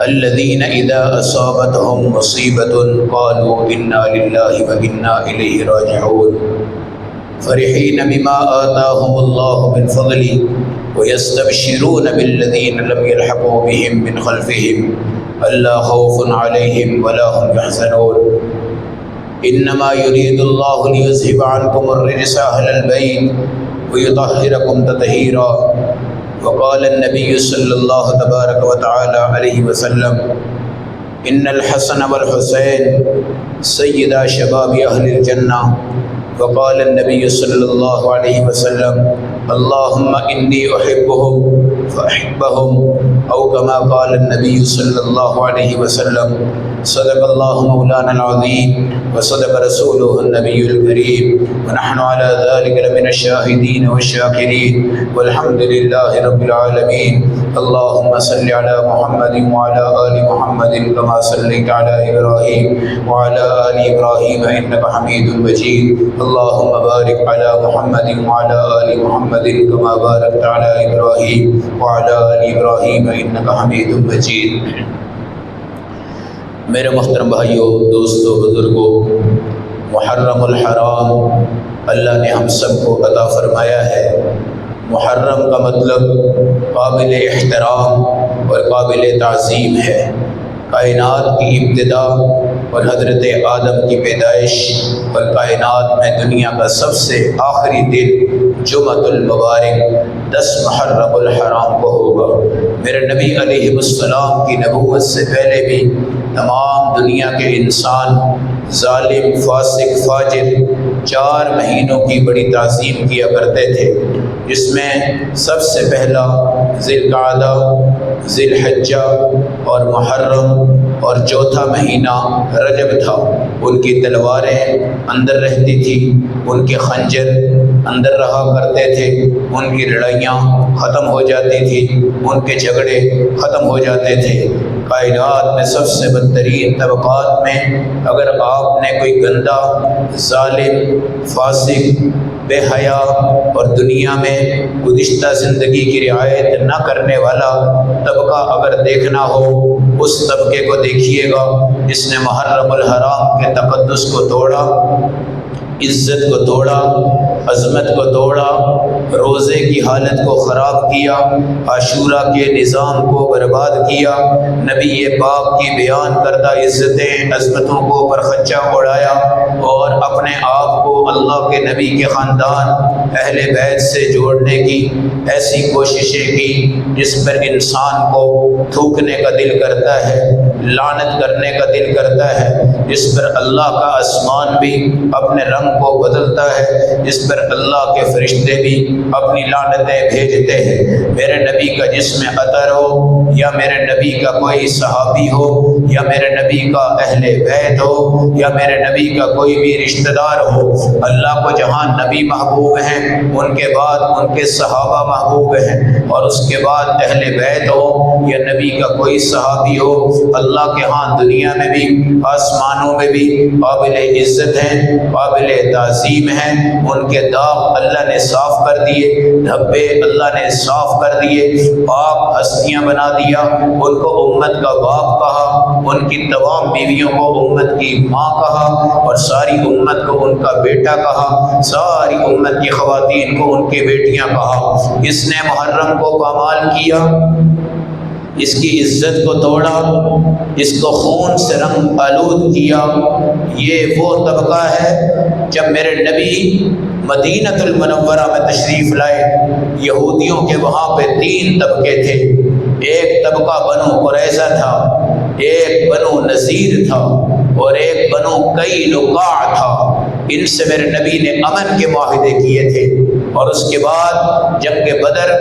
الذين إذا أصابتهم مصيبة قالوا إنا لله وإنا إليه راجعون فرحين بما آتاهم الله من فضله ويستبشرون بالذين لم يلحقوا بهم من خلفهم ألا خوف عليهم ولا هم يحزنون إنما يريد الله ليذهب عنكم الرجس أهل البيت ويطهركم تطهيرا وقال النبي صلى الله تبارك وتعالى عليه وسلم إن الحسن والحسين سيدا شباب أهل الجنة وقال النبي صلى الله عليه وسلم اللهم إني أحبهم فأحبهم أو كما قال النبي صلى الله عليه وسلم صدق الله مولانا العظيم وصدق رسوله النبي الكريم ونحن على ذلك لمن الشاهدين والشاكرين والحمد لله رب العالمين اللهم صل على محمد وعلى آل محمد كما صليت على إبراهيم وعلى آل إبراهيم إنك حميد مجيد اللهم بارك على محمد وعلى آل محمد كما باركت على إبراهيم وعلى آل إبراهيم إنك حميد مجيد۔ میرے محترم بھائیوں، دوستوں، بزرگوں، محرم الحرام اللہ نے ہم سب کو عطا فرمایا ہے۔ محرم کا مطلب قابل احترام اور قابل تعظیم ہے۔ کائنات کی ابتدا اور حضرت آدم کی پیدائش اور کائنات میں دنیا کا سب سے آخری دن جمعۃ المبارک 10 محرم الحرام کو ہوگا۔ میرے نبی علیہ السلام کی نبوت سے پہلے بھی تمام دنیا کے انسان ظالم، فاسق، فاجر 4 مہینوں کی بڑی تعظیم کیا کرتے تھے، جس میں سب سے پہلا ذی القعدہ، ذی الحجہ اور محرم اور چوتھا مہینہ رجب تھا۔ ان کی تلواریں اندر رہتی تھیں، ان کے خنجر اندر رہا کرتے تھے، ان کی لڑائیاں ختم ہو جاتی تھیں، ان کے جھگڑے ختم ہو جاتے تھے۔ کائنات میں سب سے بدترین طبقات میں اگر آپ نے کوئی گندا، ظالم، فاسق، بے حیا اور دنیا میں گزشتہ زندگی کی رعایت نہ کرنے والا طبقہ اگر دیکھنا ہو، اس طبقے کو دیکھیے گا جس نے محرم الحرام کے تقدس کو توڑا، عزت کو توڑا، عظمت کو توڑا، روزے کی حالت کو خراب کیا، عاشورہ کے نظام کو برباد کیا، نبی پاک کی بیان کردہ عزتیں، عظمتوں کو پرخچا اڑایا اور اپنے آپ کو اللہ کے نبی کے خاندان اہل بیت سے جوڑنے کی ایسی کوششیں کی جس پر انسان کو تھوکنے کا دل کرتا ہے، لعنت کرنے کا دل کرتا ہے، جس پر اللہ کا آسمان بھی اپنے رنگ کو بدلتا ہے، جس پر اللہ کے فرشتے بھی اپنی لعنتیں بھیجتے ہیں۔ میرے نبی کا جسم عطر ہو یا میرے نبی کا کوئی صحابی ہو یا میرے نبی کا اہل بیت ہو یا میرے نبی کا کوئی بھی رشتہ دار ہو، اللہ کو جہاں نبی محبوب ہیں ان کے بعد ان کے صحابہ محبوب ہیں، اور اس کے بعد اہل بیت ہو یا نبی کا کوئی صحابی ہو، اللہ کے ہاں دنیا میں بھی آسمانوں میں بھی قابل عزت ہیں، قابل تعظیم ہیں۔ ان کے داغ اللہ نے صاف کر دیے، دھبے اللہ نے صاف کر دیے، پاک ہستیاں بنا دیا، ان کو امت کا باپ کہا، ان کی تمام بیویوں کو امت کی ماں کہا اور ساری امت کو ان کا بیٹا کہا، ساری امت کی خواتین کو ان کی بیٹیاں کہا۔ اس نے محرم کو پامال کیا، اس کی عزت کو توڑا، اس کو خون سے رنگ آلود کیا۔ یہ وہ طبقہ ہے جب میرے نبی مدینۃ المنورہ میں تشریف لائے، یہودیوں کے وہاں پہ 3 طبقے تھے۔ ایک طبقہ بنو قریظہ تھا، ایک بنو نذیر تھا اور ایک بنو قینقاع تھا۔ ان سے میرے نبی نے امن کے معاہدے کیے تھے، اور اس کے بعد جنگ بدر،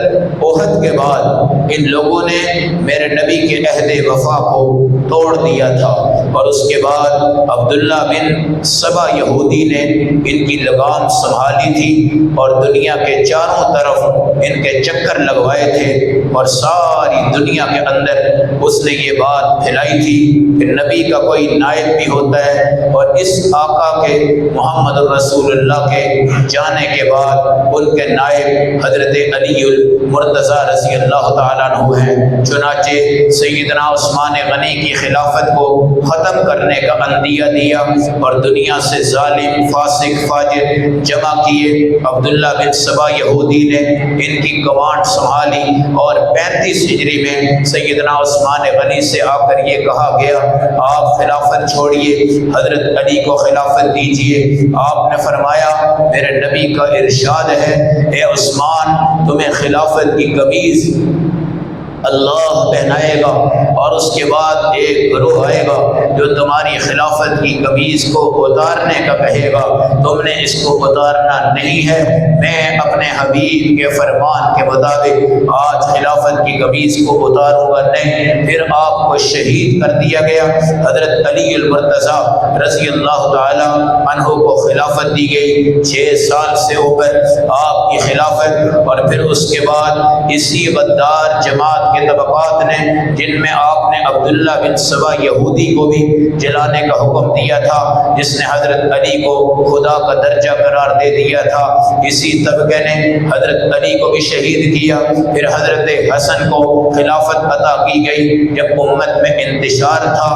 احد کے بعد ان لوگوں نے میرے نبی کے عہد وفا کو توڑ دیا تھا اور اس کے بعد عبداللہ بن سبا یہودی نے ان کی لگام سنبھالی تھی اور دنیا کے چاروں طرف ان کے چکر لگوائے تھے، اور ساری دنیا کے اندر اس نے یہ بات پھیلائی تھی کہ نبی کا کوئی نائب بھی ہوتا ہے، اور اس آقا کے محمد الرسول اللہ کے جانے کے بعد ان کے نائب حضرت علی المرتضیٰ رضی اللہ تعالیٰ عنہ ہیں۔ چنانچہ سیدنا عثمان غنی کی خلافت کو ختم کرنے کا عندیہ دیا اور دنیا سے ظالم فاسق فاجر جمع کیے۔ عبداللہ بن سبا یہودی نے ان کی کمانڈ سنبھالی، اور 35 ہجری میں سیدنا عثمان غنی سے آ کر یہ کہا گیا آپ خلافت چھوڑیے، حضرت علی کو خلافت دیجیے۔ آپ نے فرمایا میرے نبی کا ارشاد ہے اے عثمان تمہیں خلافت کی قمیض اللہ پہنائے گا، اور اس کے بعد ایک گروہ آئے گا جو تمہاری خلافت کی قمیض کو اتارنے کا کہے گا، تم نے اس کو اتارنا نہیں ہے، میں اپنے حبیب کے فرمان کے مطابق آج خلافت کی قمیض کو اتاروں گا نہیں۔ پھر آپ کو شہید کر دیا گیا، حضرت علی المرتضیٰ رضی اللہ تعالی عنہ کو خلافت دی گئی، 6 سال سے اوپر آپ کی خلافت، اور پھر اس کے بعد اسی غدار جماعت کے طبقات نے جن میں آپ نے عبداللہ بن سبا یہودی کو بھی جلانے کا حکم دیا تھا، جس نے حضرت علی کو خدا کا درجہ قرار دے دیا تھا، اسی طبقے نے حضرت علی کو بھی شہید کیا۔ پھر حضرت حسن کو خلافت عطا کی گئی جب امت میں انتشار تھا،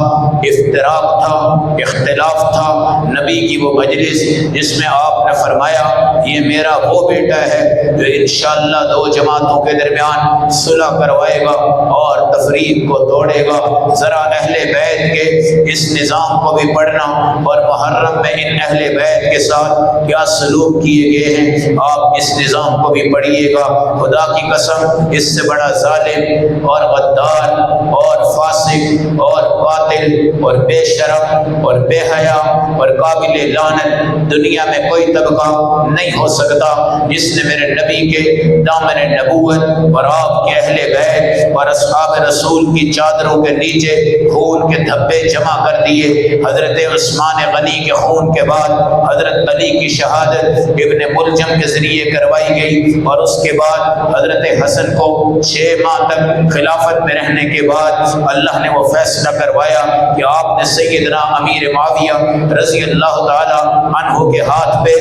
افتراق تھا، اختلاف تھا۔ نبی کی وہ مجلس جس میں آپ نے فرمایا یہ میرا وہ بیٹا ہے جو انشاءاللہ 2 جماعتوں کے درمیان صلح کروائے گا اور تفریق کو توڑے گا، ذرا اہل بیت کے اس نظام کو بھی پڑھنا، اور محرم میں ان اہل بیت کے ساتھ کیا سلوک کیے گئے ہیں آپ اس نظام کو بھی پڑھیے گا۔ خدا کی قسم اس سے بڑا ظالم اور غدار اور فاسق اور قاتل اور بے شرم اور بے حیا اور قابل لعنت دنیا میں کوئی طبقہ نہیں ہو سکتا جس نے میرے نبی کے دامن نبوت اور آپ کے اہل بیت اور اصحاب رسول کی چادروں کے نیچے خون کے دھبے جمع کر دیے۔ حضرت عثمان غنی کے خون کے بعد حضرت علی کی شہادت ابن ملجم کے ذریعے کروائی گئی، اور اس کے بعد حضرت حسن کو 6 ماہ تک خلافت میں رہنے کے بعد اللہ نے وہ فیصلہ کروایا کہ آپ نے سیدنا امیر معاویہ رضی اللہ تعالی عنہ کے ہاتھ پہ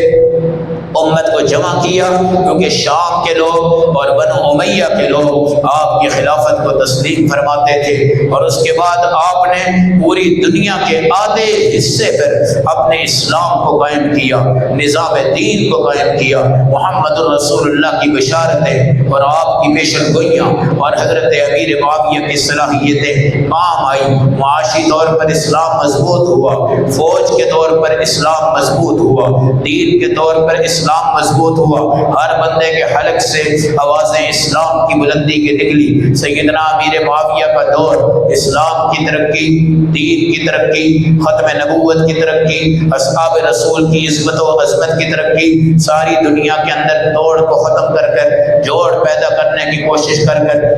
امت کو جمع کیا، کیونکہ شام کے لوگ اور بنو امیہ کے لوگ آپ کی خلافت کو تسلیم فرماتے تھے، اور اس کے بعد آپ نے پوری دنیا کے آدھے حصے پر اپنے اسلام کو قائم کیا، نظام دین کو قائم کیا، محمد الرسول اللہ کی بشارتیں اور آپ کی پیشن گوئیاں اور حضرت امیر معاویہ کی صلاحیتیں کام آئی۔ معاشی طور پر اسلام مضبوط ہوا، فوج کے طور پر اسلام مضبوط ہوا، دین کے طور پر اسلام مضبوط ہوا، ہر بندے کے حلق سے آوازیں اسلام کی بلندی کی نکلی۔ سیدنا امیر معاویہ کا دور اسلام کی ترقی، دین کی ترقی، ختم نبوت کی ترقی، اصحاب رسول کی عظمت و عظمت کی ترقی، ساری دنیا کے اندر توڑ کو ختم کر کر جوڑ پیدا کرنے کی کوشش کر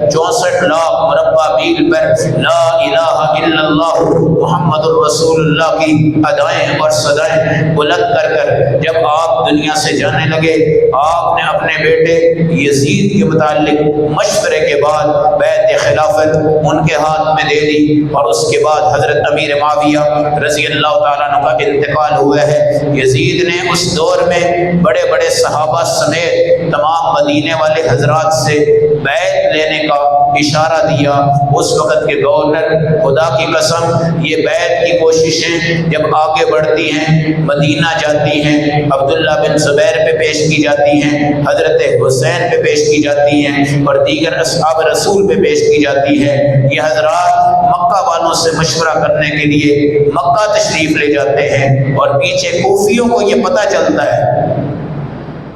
64 لاکھ مربع میل پر لا الہ الا اللہ محمد الرسول اللہ کی ادائیں اور صدائیں بلند کر جب آپ دنیا سے جانے لگے، آپ نے اپنے بیٹے یزید کے متعلق مشورے کے بعد بیعت خلافت ان کے ہاتھ میں دے دی، اور اس کے بعد حضرت امیر معاویہ رضی اللہ تعالیٰ عنہ کا انتقال ہوا ہے۔ یزید نے اس دور میں بڑے بڑے صحابہ سمیت تمام مدینے والے حضرات سے بیعت لینے کا اشارہ دیا۔ اس وقت کے گورنر خدا کی قسم یہ بیعت کی کوششیں جب آگے بڑھتی ہیں، مدینہ جاتی ہیں، عبداللہ بن زبیر پہ پیش کی جاتی ہیں، حضرت حسین پہ پیش کی جاتی ہیں، اور دیگر اصحاب رسول پہ پیش کی جاتی ہیں، یہ حضرات مکہ والوں سے مشورہ کرنے کے لیے مکہ تشریف لے جاتے ہیں، اور پیچھے کوفیوں کو یہ پتہ چلتا ہے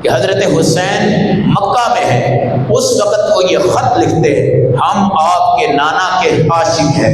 کہ حضرت حسین مکہ میں ہے۔ اس وقت وہ یہ خط لکھتے ہیں، ہم آپ کے نانا کے عاشق ہیں،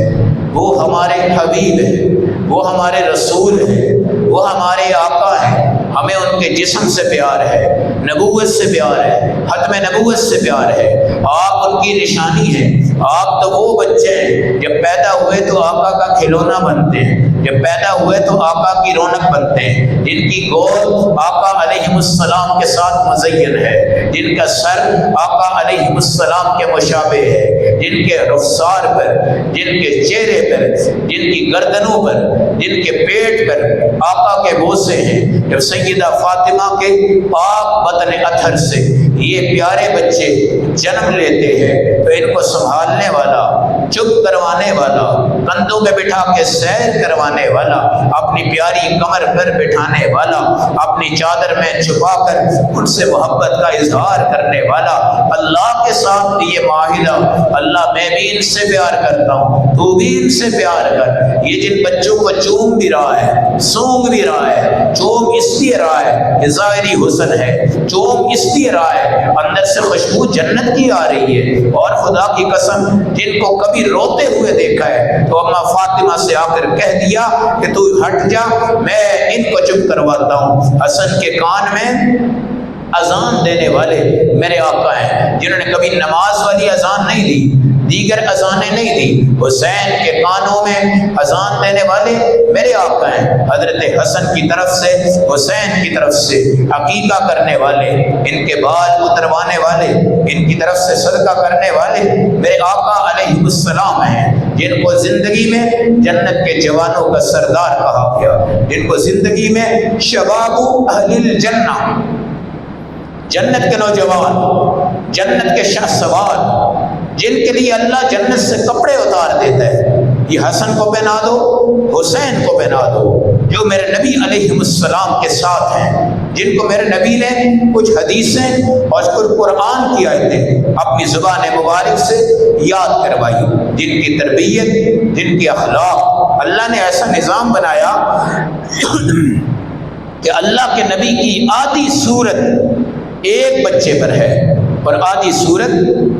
وہ ہمارے حبیب ہیں، وہ ہمارے رسول ہیں، وہ ہمارے آقا ہیں، ہمیں ان کے جسم سے پیار ہے، نبوت سے پیار ہے، ختم نبوت سے پیار ہے، آپ ان کی نشانی ہیں، آپ تو وہ بچے ہیں جب پیدا ہوئے تو آقا کا کھلونا بنتے ہیں، جب پیدا ہوئے تو آقا کی رونق بنتے ہیں، جن کی گود آقا علیہ السلام کے ساتھ مزین ہے، جن کا سر آقا علیہ السلام کے مشابہ ہے، جن کے رخسار پر، جن کے چہرے پر، جن کی گردنوں پر، جن کے پیٹ پر آقا کے بوسے ہیں۔ جب سیدہ فاطمہ کے پاک بطن اطہر سے یہ پیارے بچے جنم لیتے ہیں تو ان کو سنبھالنے والا، چپ کروانے والا، کندھوں پہ بٹھا کے سیر کروانے والا، اپنی پیاری کمر پر بٹھانے والا، اپنی چادر میں چھپا کر ان سے محبت کا اظہار کرنے والا، اللہ کے ساتھ یہ معاہدہ، اللہ میں بھی ان سے پیار کرتا ہوں، تو بھی ان سے پیار کر۔ یہ جن بچوں کو چوم بھی رہا ہے، سونگ بھی رہا ہے، چوم اس لیے رہا ہے کہ ظاہری حسن ہے، چوم اس لیے رہا ہے اندر سے خوشبو جنت کی آ رہی ہے۔ اور خدا کی قسم جن کو کبھی روتے ہوئے دیکھا ہے تو اماں فاطمہ سے آ کر کہہ دیا کہ تو ہٹ جا، میں ان کو چپ کرواتا ہوں۔ حسن کے کان میں اذان دینے والے میرے آقا ہیں، جنہوں نے کبھی نماز والی اذان نہیں دی، دیگر اذانیں نہیں دی۔ حسین کے کانوں میں اذان دینے والے میرے آقا ہیں، حضرت حسن کی طرف سے، حسین کی طرف سے عقیقہ کرنے والے، ان کے بال اتروانے والے، ان کی طرف سے صدقہ کرنے والے میرے آقا علیہ السلام ہیں، جن کو زندگی میں جنت کے جوانوں کا سردار کہا گیا، جن کو زندگی میں شباب اہل الجنہ، جنت کے نوجوان، جنت کے شاہ سوار، جن کے لیے اللہ جنت سے کپڑے اتار دیتا ہے، یہ حسن کو پہنا دو، حسین کو پہنا دو، جو میرے نبی علیہ السلام کے ساتھ ہیں، جن کو میرے نبی نے کچھ حدیثیں اور کچھ قرآن کی آیتیں اپنی زبان مبارک سے یاد کروائی، جن کی تربیت، جن کی اخلاق، اللہ نے ایسا نظام بنایا کہ اللہ کے نبی کی آدھی صورت ایک بچے پر ہے اور آدھی صورت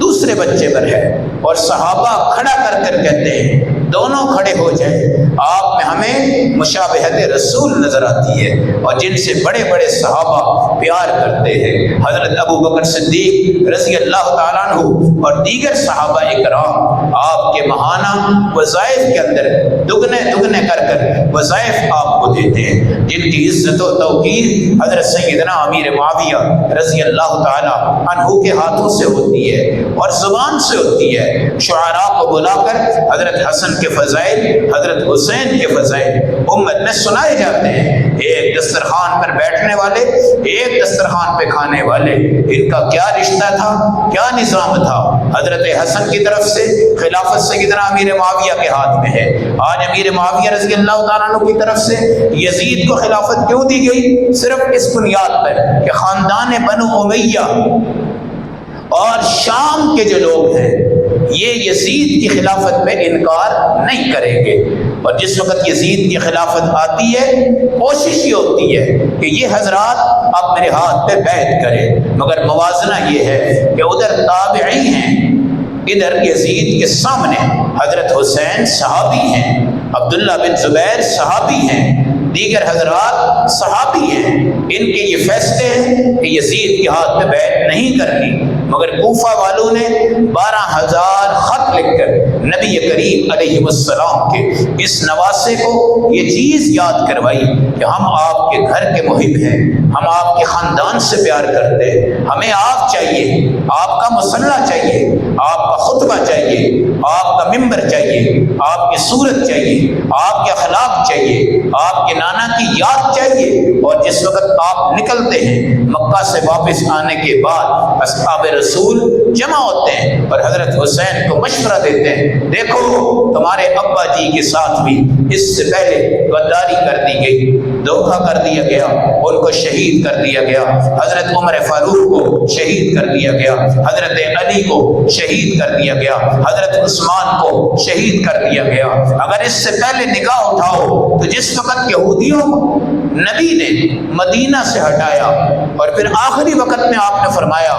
دوسرے بچے پر ہے، اور صحابہ کھڑا کر کر کہتے ہیں دونوں کھڑے ہو جائیں، آپ میں ہمیں مشابہت رسول نظر آتی ہے، اور جن سے بڑے بڑے صحابہ پیار کرتے ہیں، حضرت ابو بکر صدیق رضی اللہ تعالیٰ عنہ اور دیگر صحابہ اکرام آپ کے ماہانہ وظائف کے اندر دگنے دگنے کر کر وظائف آپ کو دیتے ہیں، جن کی عزت و توقیر حضرت سیدنا امیر معاویہ رضی اللہ تعالیٰ عنہ کے ہاتھوں سے ہوتی ہے اور زبان سے ہوتی ہے۔ شعراء کو بلا کر حضرت حسن کے فضائل، حضرت حسین کے فضائل امت میں سنائے جاتے ہیں۔ ایک دسترخوان پر بیٹھنے والے، ایک دسترخوان پہ کھانے والے، ان کا کیا رشتہ تھا، کیا نظام تھا۔ حضرت حسن کی طرف سے خلافت سیدنا امیر معاویہ کے ہاتھ میں ہے، آج امیر معاویہ رضی اللہ تعالیٰ عنہ کی طرف سے یزید کو خلافت کیوں دی گئی؟ صرف اس بنیاد پر کہ خاندان بنو امیہ اور شام کے جو لوگ ہیں یہ یزید کی خلافت میں انکار نہیں کریں گے، اور جس وقت یزید کی خلافت آتی ہے کوشش یہ ہوتی ہے کہ یہ حضرات اب میرے ہاتھ پہ بیعت کریں، مگر موازنہ یہ ہے کہ ادھر تابعی ہیں، ادھر یزید کے سامنے حضرت حسین صحابی ہیں، عبداللہ بن زبیر صحابی ہیں، دیگر حضرات صحابی ہیں، ان کے یہ فیصلے ہیں کہ یزید کے ہاتھ میں بیعت نہیں کرنی، مگر کوفہ والوں نے 12,000 خط لکھ کر نبی کریم علیہ السلام کے اس نواسے کو یہ چیز یاد کروائی کہ ہم آپ کے گھر کے محب ہیں، ہم آپ کے خاندان سے پیار کرتے ہیں، ہمیں آپ چاہیے، آپ کا مصلح چاہیے، آپ کا خطبہ چاہیے، آپ کا ممبر چاہیے، آپ کی صورت چاہیے، آپ کے اخلاق چاہیے، آپ کے نانا کی یاد چاہیے۔ اور جس وقت آپ نکلتے ہیں مکہ سے واپس آنے کے بعد اصحاب رسول جمع ہوتے ہیں اور حضرت حسین کو مشورہ دیتے ہیں، دیکھو تمہارے ابا جی کے ساتھ بھی اس سے پہلے غداری کر دی گئی، دھوکہ کر دیا گیا، ان کو شہید کر دیا گیا، حضرت عمر فاروق کو شہید کر دیا گیا، حضرت علی کو شہید کر دیا گیا، حضرت عثمان کو شہید کر دیا گیا۔ اگر اس سے پہلے نگاہ اٹھاؤ تو جس وقت یہودیوں کو نبی نے مدینہ سے ہٹایا اور پھر آخری وقت میں آپ نے فرمایا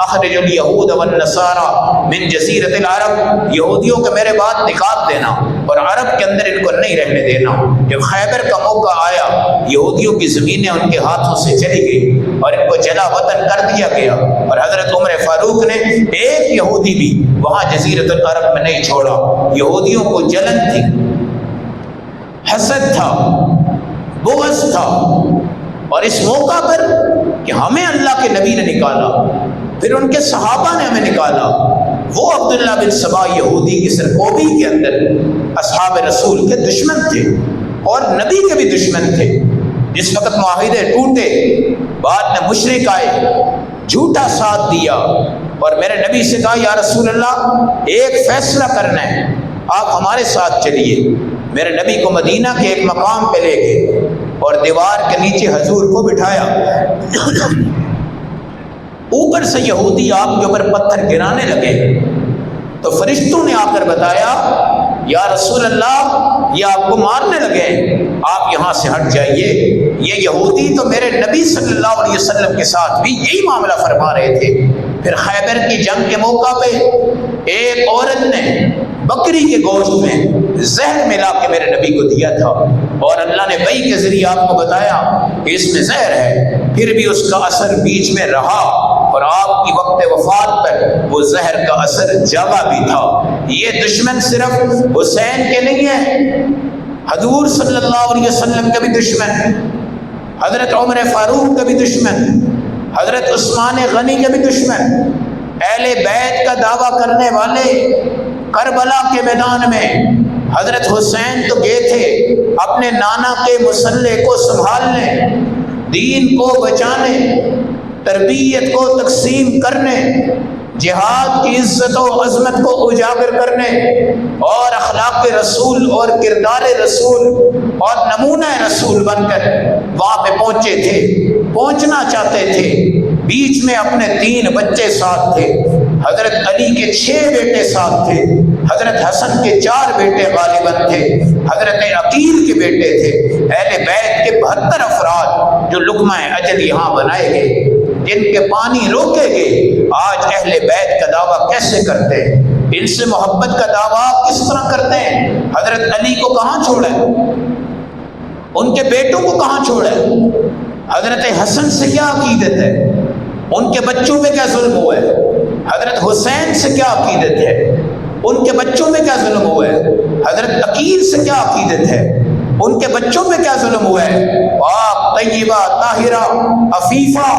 اخرج الیہود والنصارى من جزیرۃ العرب، یہودیوں کو میرے بعد نکال دینا اور عرب کے اندر ان کو نہیں رہنے دینا۔ جب خیبر کا موقع آیا یہودیوں کی زمینیں ان کے ہاتھوں سے چلی گئی، اور ان کو جلا وطن کر دیا گیا، اور حضرت عمر فاروق نے ایک یہودی بھی وہاں جزیرۃ العرب میں نہیں چھوڑا۔ یہودیوں کو جلن تھی، حسد تھا، بغض تھا، اور اس موقع پر کہ ہمیں اللہ کے نبی نے نکالا، پھر ان کے صحابہ نے ہمیں نکالا، وہ عبداللہ بن سبا یہودی کی سرکوبی کے اندر اصحاب رسول کے دشمن تھے اور نبی کے بھی دشمن تھے۔ جس وقت معاہدے ٹوٹے، بعد میں مشرک آئے، جھوٹا ساتھ دیا، اور میرے نبی سے کہا یا رسول اللہ ایک فیصلہ کرنا ہے، آپ ہمارے ساتھ چلیے۔ میرے نبی کو مدینہ کے ایک مقام پہ لے گئے اور دیوار کے نیچے حضور کو بٹھایا۔ اوپر سے یہودی آپ کے اوپر پتھر گرانے لگے، تو فرشتوں نے آ کر بتایا یا رسول اللہ یہ آپ کو مارنے لگے، آپ یہاں سے ہٹ جائیے۔ یہ یہودی تو میرے نبی صلی اللہ علیہ وسلم کے ساتھ بھی یہی معاملہ فرما رہے تھے۔ پھر خیبر کی جنگ کے موقع پہ ایک عورت نے بکری کے گوشت میں زہر ملا کے میرے نبی کو دیا تھا، اور اللہ نے وحی کے ذریعے آپ کو بتایا کہ اس میں زہر ہے، پھر بھی اس کا اثر بیچ میں رہا، اور آپ کی وقت وفات پر وہ زہر کا اثر جاگا بھی تھا۔ یہ دشمن صرف حسین کے نہیں ہے، حضور صلی اللہ علیہ وسلم کا بھی دشمن، حضرت عمر فاروق کا بھی دشمن، حضرت عثمان غنی کا بھی دشمن، اہل بیت کا دعویٰ کرنے والے کربلا کے میدان میں حضرت حسین تو گئے تھے اپنے نانا کے مسلح کو سنبھالنے، دین کو بچانے، تربیت کو تقسیم کرنے، جہاد کی عزت و عظمت کو اجاگر کرنے، اور اخلاق رسول اور کردار رسول اور نمونہ رسول بن کر وہاں پہ پہنچے تھے، پہنچنا چاہتے تھے۔ بیچ میں اپنے 3 بچے ساتھ تھے، حضرت علی کے 6 بیٹے ساتھ تھے، حضرت حسن کے 4 بیٹے غالباً تھے، حضرت عقیل کے بیٹے تھے، اہل بیت کے 72 افراد جو لقمہ اجل یہاں بنائے گئے، جن کے پانی روکے گئے۔ آج اہل بیت کا دعویٰ کیسے کرتے ہیں؟ ان سے محبت کا دعویٰ کس طرح کرتے ہیں؟ حضرت علی کو کہاں چھوڑے؟ ان کے بیٹوں کو کہاں چھوڑے؟ حضرت حسن سے کیا عقیدت ہے؟ ان کے بچوں میں کیا ظلم ہوا ہے؟ حضرت حسین سے کیا عقیدت ہے؟ ان کے بچوں میں کیا ظلم ہوا ہے؟ حضرت عقیل سے کیا عقیدت ہے؟ ان کے بچوں میں کیا ظلم ہوا ہے؟ پاک طیبہ طاہرہ عفیفہ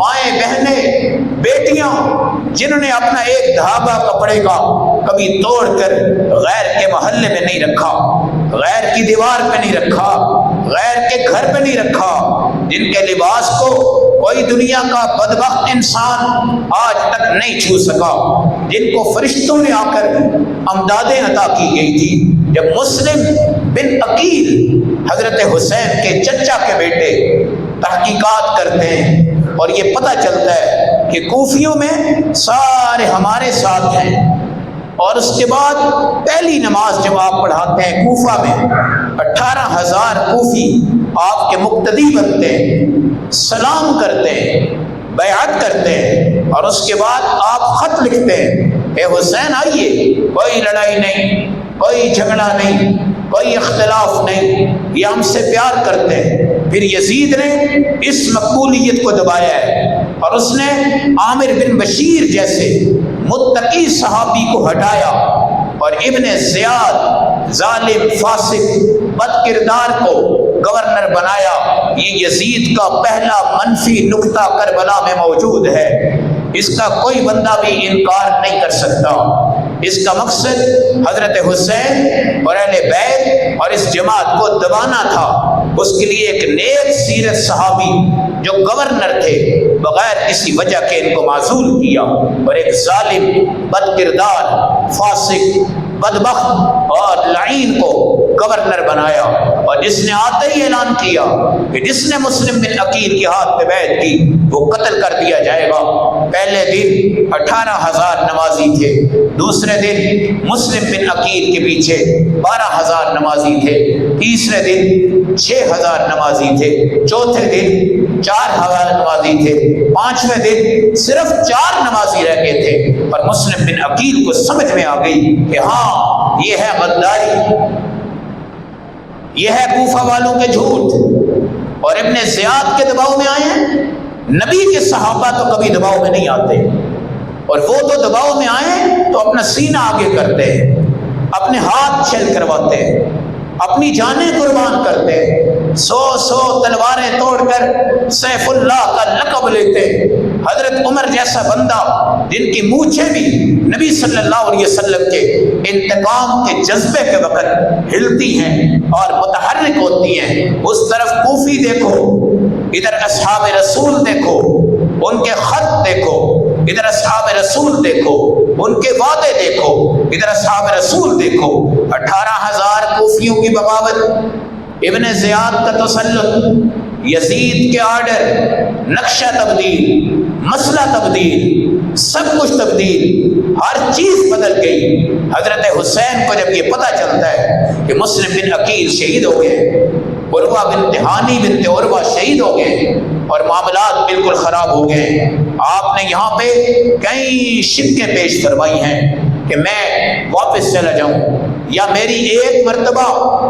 مائیں بہنیں بیٹیاں جنہوں نے اپنا ایک دھاگا کپڑے کا کبھی توڑ کر غیر کے محلے میں نہیں رکھا، غیر کی دیوار پہ نہیں رکھا، غیر کے گھر پہ نہیں رکھا، جن کے لباس کو کوئی دنیا کا بدبخت انسان آج تک نہیں چھو سکا، جن کو فرشتوں نے آ کر امدادیں عطا کی گئی تھی۔ جب مسلم بن عقیل حضرت حسین کے چچا کے بیٹے تحقیقات کرتے ہیں اور یہ پتہ چلتا ہے کہ کوفیوں میں سارے ہمارے ساتھ ہیں، اور اس کے بعد پہلی نماز جب آپ پڑھاتے ہیں کوفہ میں 18,000 کوفی آپ کے مقتدی بنتے ہیں، سلام کرتے ہیں، بیعت کرتے ہیں، اور اس کے بعد آپ خط لکھتے ہیں، اے حسین آئیے، کوئی لڑائی نہیں، کوئی جھگڑا نہیں، کوئی اختلاف نہیں، یہ ہم سے پیار کرتے ہیں۔ پھر یزید نے اس مقبولیت کو دبایا ہے، اور اس نے عامر بن بشیر جیسے متقی صحابی کو ہٹایا، اور ابن زیاد ظالم فاسق بد کردار کو گورنر بنایا۔ یہ یزید کا پہلا منفی نقطہ کربلا میں موجود ہے، اس کا کوئی بندہ بھی انکار نہیں کر سکتا۔ اس کا مقصد حضرت حسین اور اہل بیت اور اس جماعت کو دبانا تھا۔ اس کے لیے ایک نیک سیرت صحابی جو گورنر تھے بغیر کسی وجہ کے ان کو معزول کیا، اور ایک ظالم بد کردار فاسق بدبخت اور لعین کو گورنر بنایا، اور جس نے آتے ہی اعلان کیا کہ جس نے مسلم بن عقیل کے ہاتھ پہ بیعت کی وہ قتل کر دیا جائے گا۔ پہلے دن 18,000 نمازی تھے، دوسرے دن مسلم بن عقیل کے پیچھے 12,000 نمازی تھے، تیسرے دن 6,000 نمازی تھے، چوتھے دن 4,000 نمازی تھے، پانچویں دن صرف 4 نمازی رہ گئے تھے، اور مسلم بن عقیل کو سمجھ میں آ گئی کہ ہاں یہ ہے غداری، یہ ہے کوفہ والوں کے جھوٹ، اور ابن زیاد کے دباؤ میں آئے ہیں، نبی کے صحابہ تو کبھی دباؤ میں نہیں آتے، اور وہ تو دباؤ میں آئیں تو اپنا سینہ آگے کرتے ہیں، اپنے ہاتھ چھل کرواتے ہیں، اپنی جانیں قربان کرتے ہیں، 100 تلواریں توڑ کر سیف اللہ کا لقب لیتے ہیں۔ حضرت عمر جیسا بندہ جن کی مونچھیں بھی نبی صلی اللہ علیہ وسلم کے انتقام کے جذبے کے وقت ہلتی ہیں اور متحرک ہوتی ہیں، اس طرف کوفی دیکھو، ادھر اصحاب رسول دیکھو، ان کے خط دیکھو، ادھر اصحاب رسول دیکھو، ان کے وعدے دیکھو، ادھر اصحاب رسول دیکھو۔ 18,000 کوفیوں کی بغاوت، ابن زیاد کا تسلط، یزید کے آرڈر، نقشہ تبدیل، مسئلہ تبدیل، سب کچھ تبدیل، ہر چیز بدل گئی۔ حضرت حسین کو جب یہ پتہ چلتا ہے کہ مسلم بن عقیل شہید ہو گئے، عروہ بنت ہانی بنت عروہ شہید ہو گئے اور معاملات بالکل خراب ہو گئے، آپ نے یہاں پہ کئی شکیں پیش فرمائی ہیں کہ میں واپس چلا جاؤں یا میری ایک مرتبہ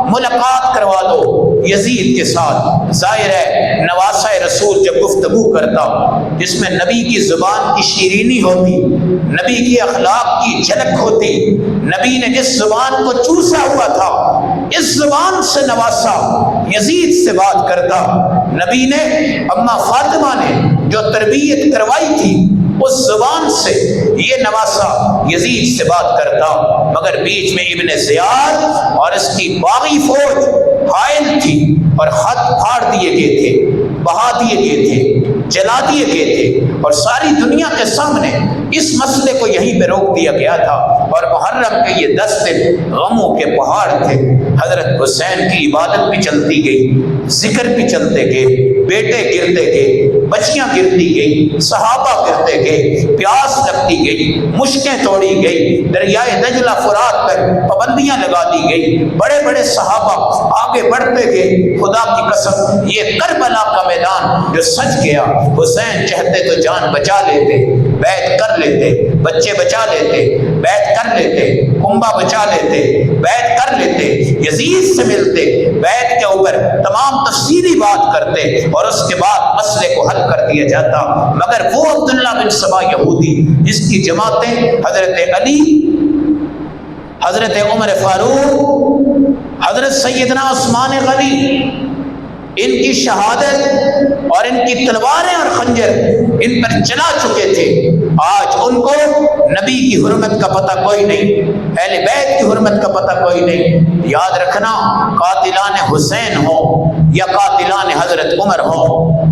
ملاقات کروا دو یزید کے ساتھ۔ ظاہر ہے نواسہ رسول جب گفتگو کرتا جس میں نبی کی زبان کی شیرینی ہوتی، نبی کی اخلاق کی جھلک ہوتی، نبی نے جس زبان کو چوسا ہوا تھا اس زبان سے نواسہ یزید سے بات کرتا۔ نبی نے اماں فاطمہ نے جو تربیت کروائی تھی اس زبان سے یہ نواسہ یزید سے بات کرتا، مگر بیچ میں ابن زیاد اور اس کی باغی فوج حائل تھی اور خط پھاڑ دیے گئے تھے، بہا دیے گئے تھے، جلا دیے گئے تھے، اور ساری دنیا کے سامنے اس مسئلے کو یہیں پہ روک دیا گیا تھا، اور محرم کے یہ 10 دن غموں کے پہاڑ تھے۔ حضرت حسین کی عبادت بھی چلتی گئی، ذکر بھی چلتے گئے، بیٹے گرتے گئے، بچیاں گرتی گئی، صحابہ گرتے گئے، پیاس لگتی گئی، مشکیں توڑی گئی، دریائے دجلہ فرات پر پابندیاں لگا دی گئی، بڑے بڑے صحابہ آگے بڑھتے گئے۔ خدا کی قسم یہ کربلا کا میدان جو سج گیا، حسین چاہتے تو جان بچا لیتے، بیعت کر لیتے، بچے بچا لیتے، بیعت کر لیتے، کنبہ بچا لیتے، بیعت کر لیتے، یزید سے ملتے، بیعت کے اوپر تمام تفصیلی بات کرتے اور اس کے بعد مسئلے کو حل کر دیا جاتا، مگر وہ عبداللہ بن سبا یہودی جس کی جماعتیں حضرت علی، حضرت عمر فاروق، حضرت سیدنا عثمان غنی، ان کی شہادت اور ان کی تلواریں اور خنجر ان پر چلا چکے تھے، آج ان کو نبی کی حرمت کا پتہ کوئی نہیں، اہل بیت کی حرمت کا پتہ کوئی نہیں۔ یاد رکھنا، قاتلان حسین ہو یا قاتلان حضرت عمر ہو،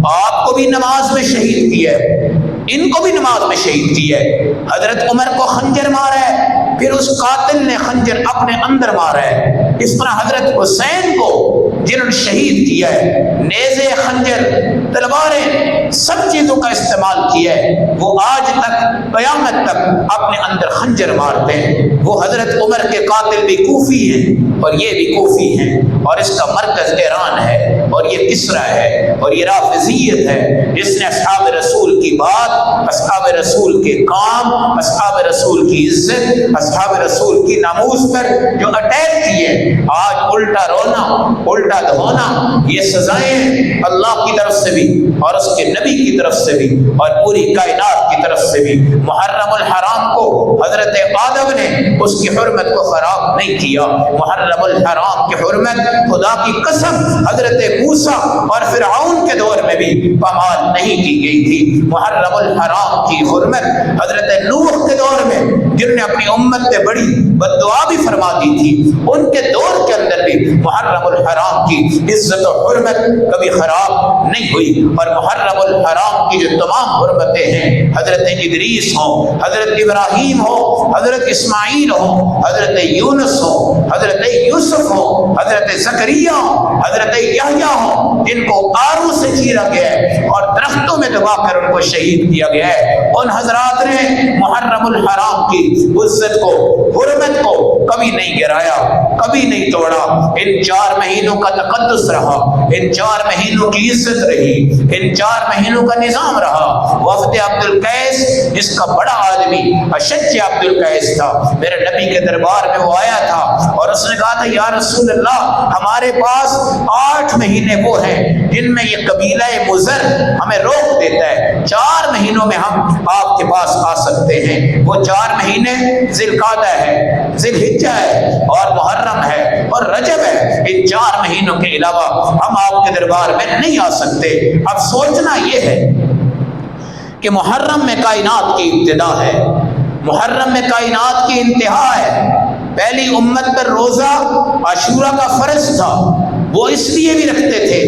آپ کو بھی نماز میں شہید کیا ہے، ان کو بھی نماز میں شہید کیا ہے۔ حضرت عمر کو خنجر مارا ہے، پھر اس قاتل نے خنجر اپنے اندر مارا ہے۔ اس طرح حضرت حسین کو جنہوں نے شہید کیا ہے، نیزے، خنجر، تلواریں، سب چیزوں کا استعمال کیا ہے، وہ آج تک قیامت تک اپنے اندر خنجر مارتے ہیں۔ وہ حضرت عمر کے قاتل بھی کوفی ہیں اور یہ بھی کوفی ہیں، اور اس کا مرکز ایران ہے، اور یہ کسرا ہے، اور یہ رافضیت ہے جس نے اصحاب رسول کی بات، اصحاب رسول کے کام، اصحاب رسول کی عزت، اصحاب رسول کی ناموس پر جو اٹیک کیے، آج الٹا رونا، الٹا دھونا، یہ سزائیں اللہ کی طرف سے بھی اور اس کے نبی کی طرف سے بھی اور پوری کائنات کی طرف سے بھی۔ محرم الحرام کو حضرت آدم نے اس کی حرمت کو خراب نہیں کیا، محرم الحرام کی حرمت خدا کی قسم حضرت موسیٰ اور فرعون کے دور میں بھی پامال نہیں کی گئی تھی۔ محرم الحرام کی حرمت حضرت نوح کے دور میں جن نے اپنی امت پہ بڑی بد دعا بھی فرما دی تھی، ان کے دور کے اندر بھی محرم الحرام کی عزت و حرمت کبھی خراب نہیں ہوئی، اور محرم الحرام کی جو تمام حرمتیں ہیں، حضرت ادریس ہوں، حضرت ابراہیم ہوں، حضرت اسماعیل ہوں، حضرت یونس ہوں، حضرت یوسف ہوں، حضرت زکریا ہوں، حضرت یحییٰ ہوں، جن کو آرو سے چیرا گیا ہے اور درختوں میں دبا کر ان کو شہید کیا گیا ہے، ان حضرات نے محرم الحرام کی عزت کو، حرمت کو کبھی نہیں گرایا، کبھی نہیں توڑا۔ ان 4 مہینوں کا تقدس رہا، ان 4 مہینوں کی عزت رہی، ان 4 مہینوں کا نظام رہا۔ وفد عبد القیس جس کا بڑا آدمی اشج عبد القیس تھا، میرے نبی کے دربار میں وہ آیا تھا اور اس نے کہا تھا یا رسول اللہ، ہمارے پاس 8 مہینے وہ ہیں جن میں یہ قبیلہ مضر ہمیں روک دیتا ہے 4 مہینوں میں ہم آپ کے پاس آ سکتے ہیں۔ وہ 4 مہینے ذی القعدہ ہے، ذی الحجہ ہے اور محرم ہے اور رجب ہے۔ ان 4 مہینوں کے علاوہ ہم آپ کے دربار میں نہیں آ سکتے۔ اب سوچنا یہ ہے کہ محرم میں کائنات کی ابتدا ہے، محرم میں کائنات کی انتہا ہے۔ پہلی امت پر روزہ عاشورہ کا فرض تھا، وہ اس لیے بھی رکھتے تھے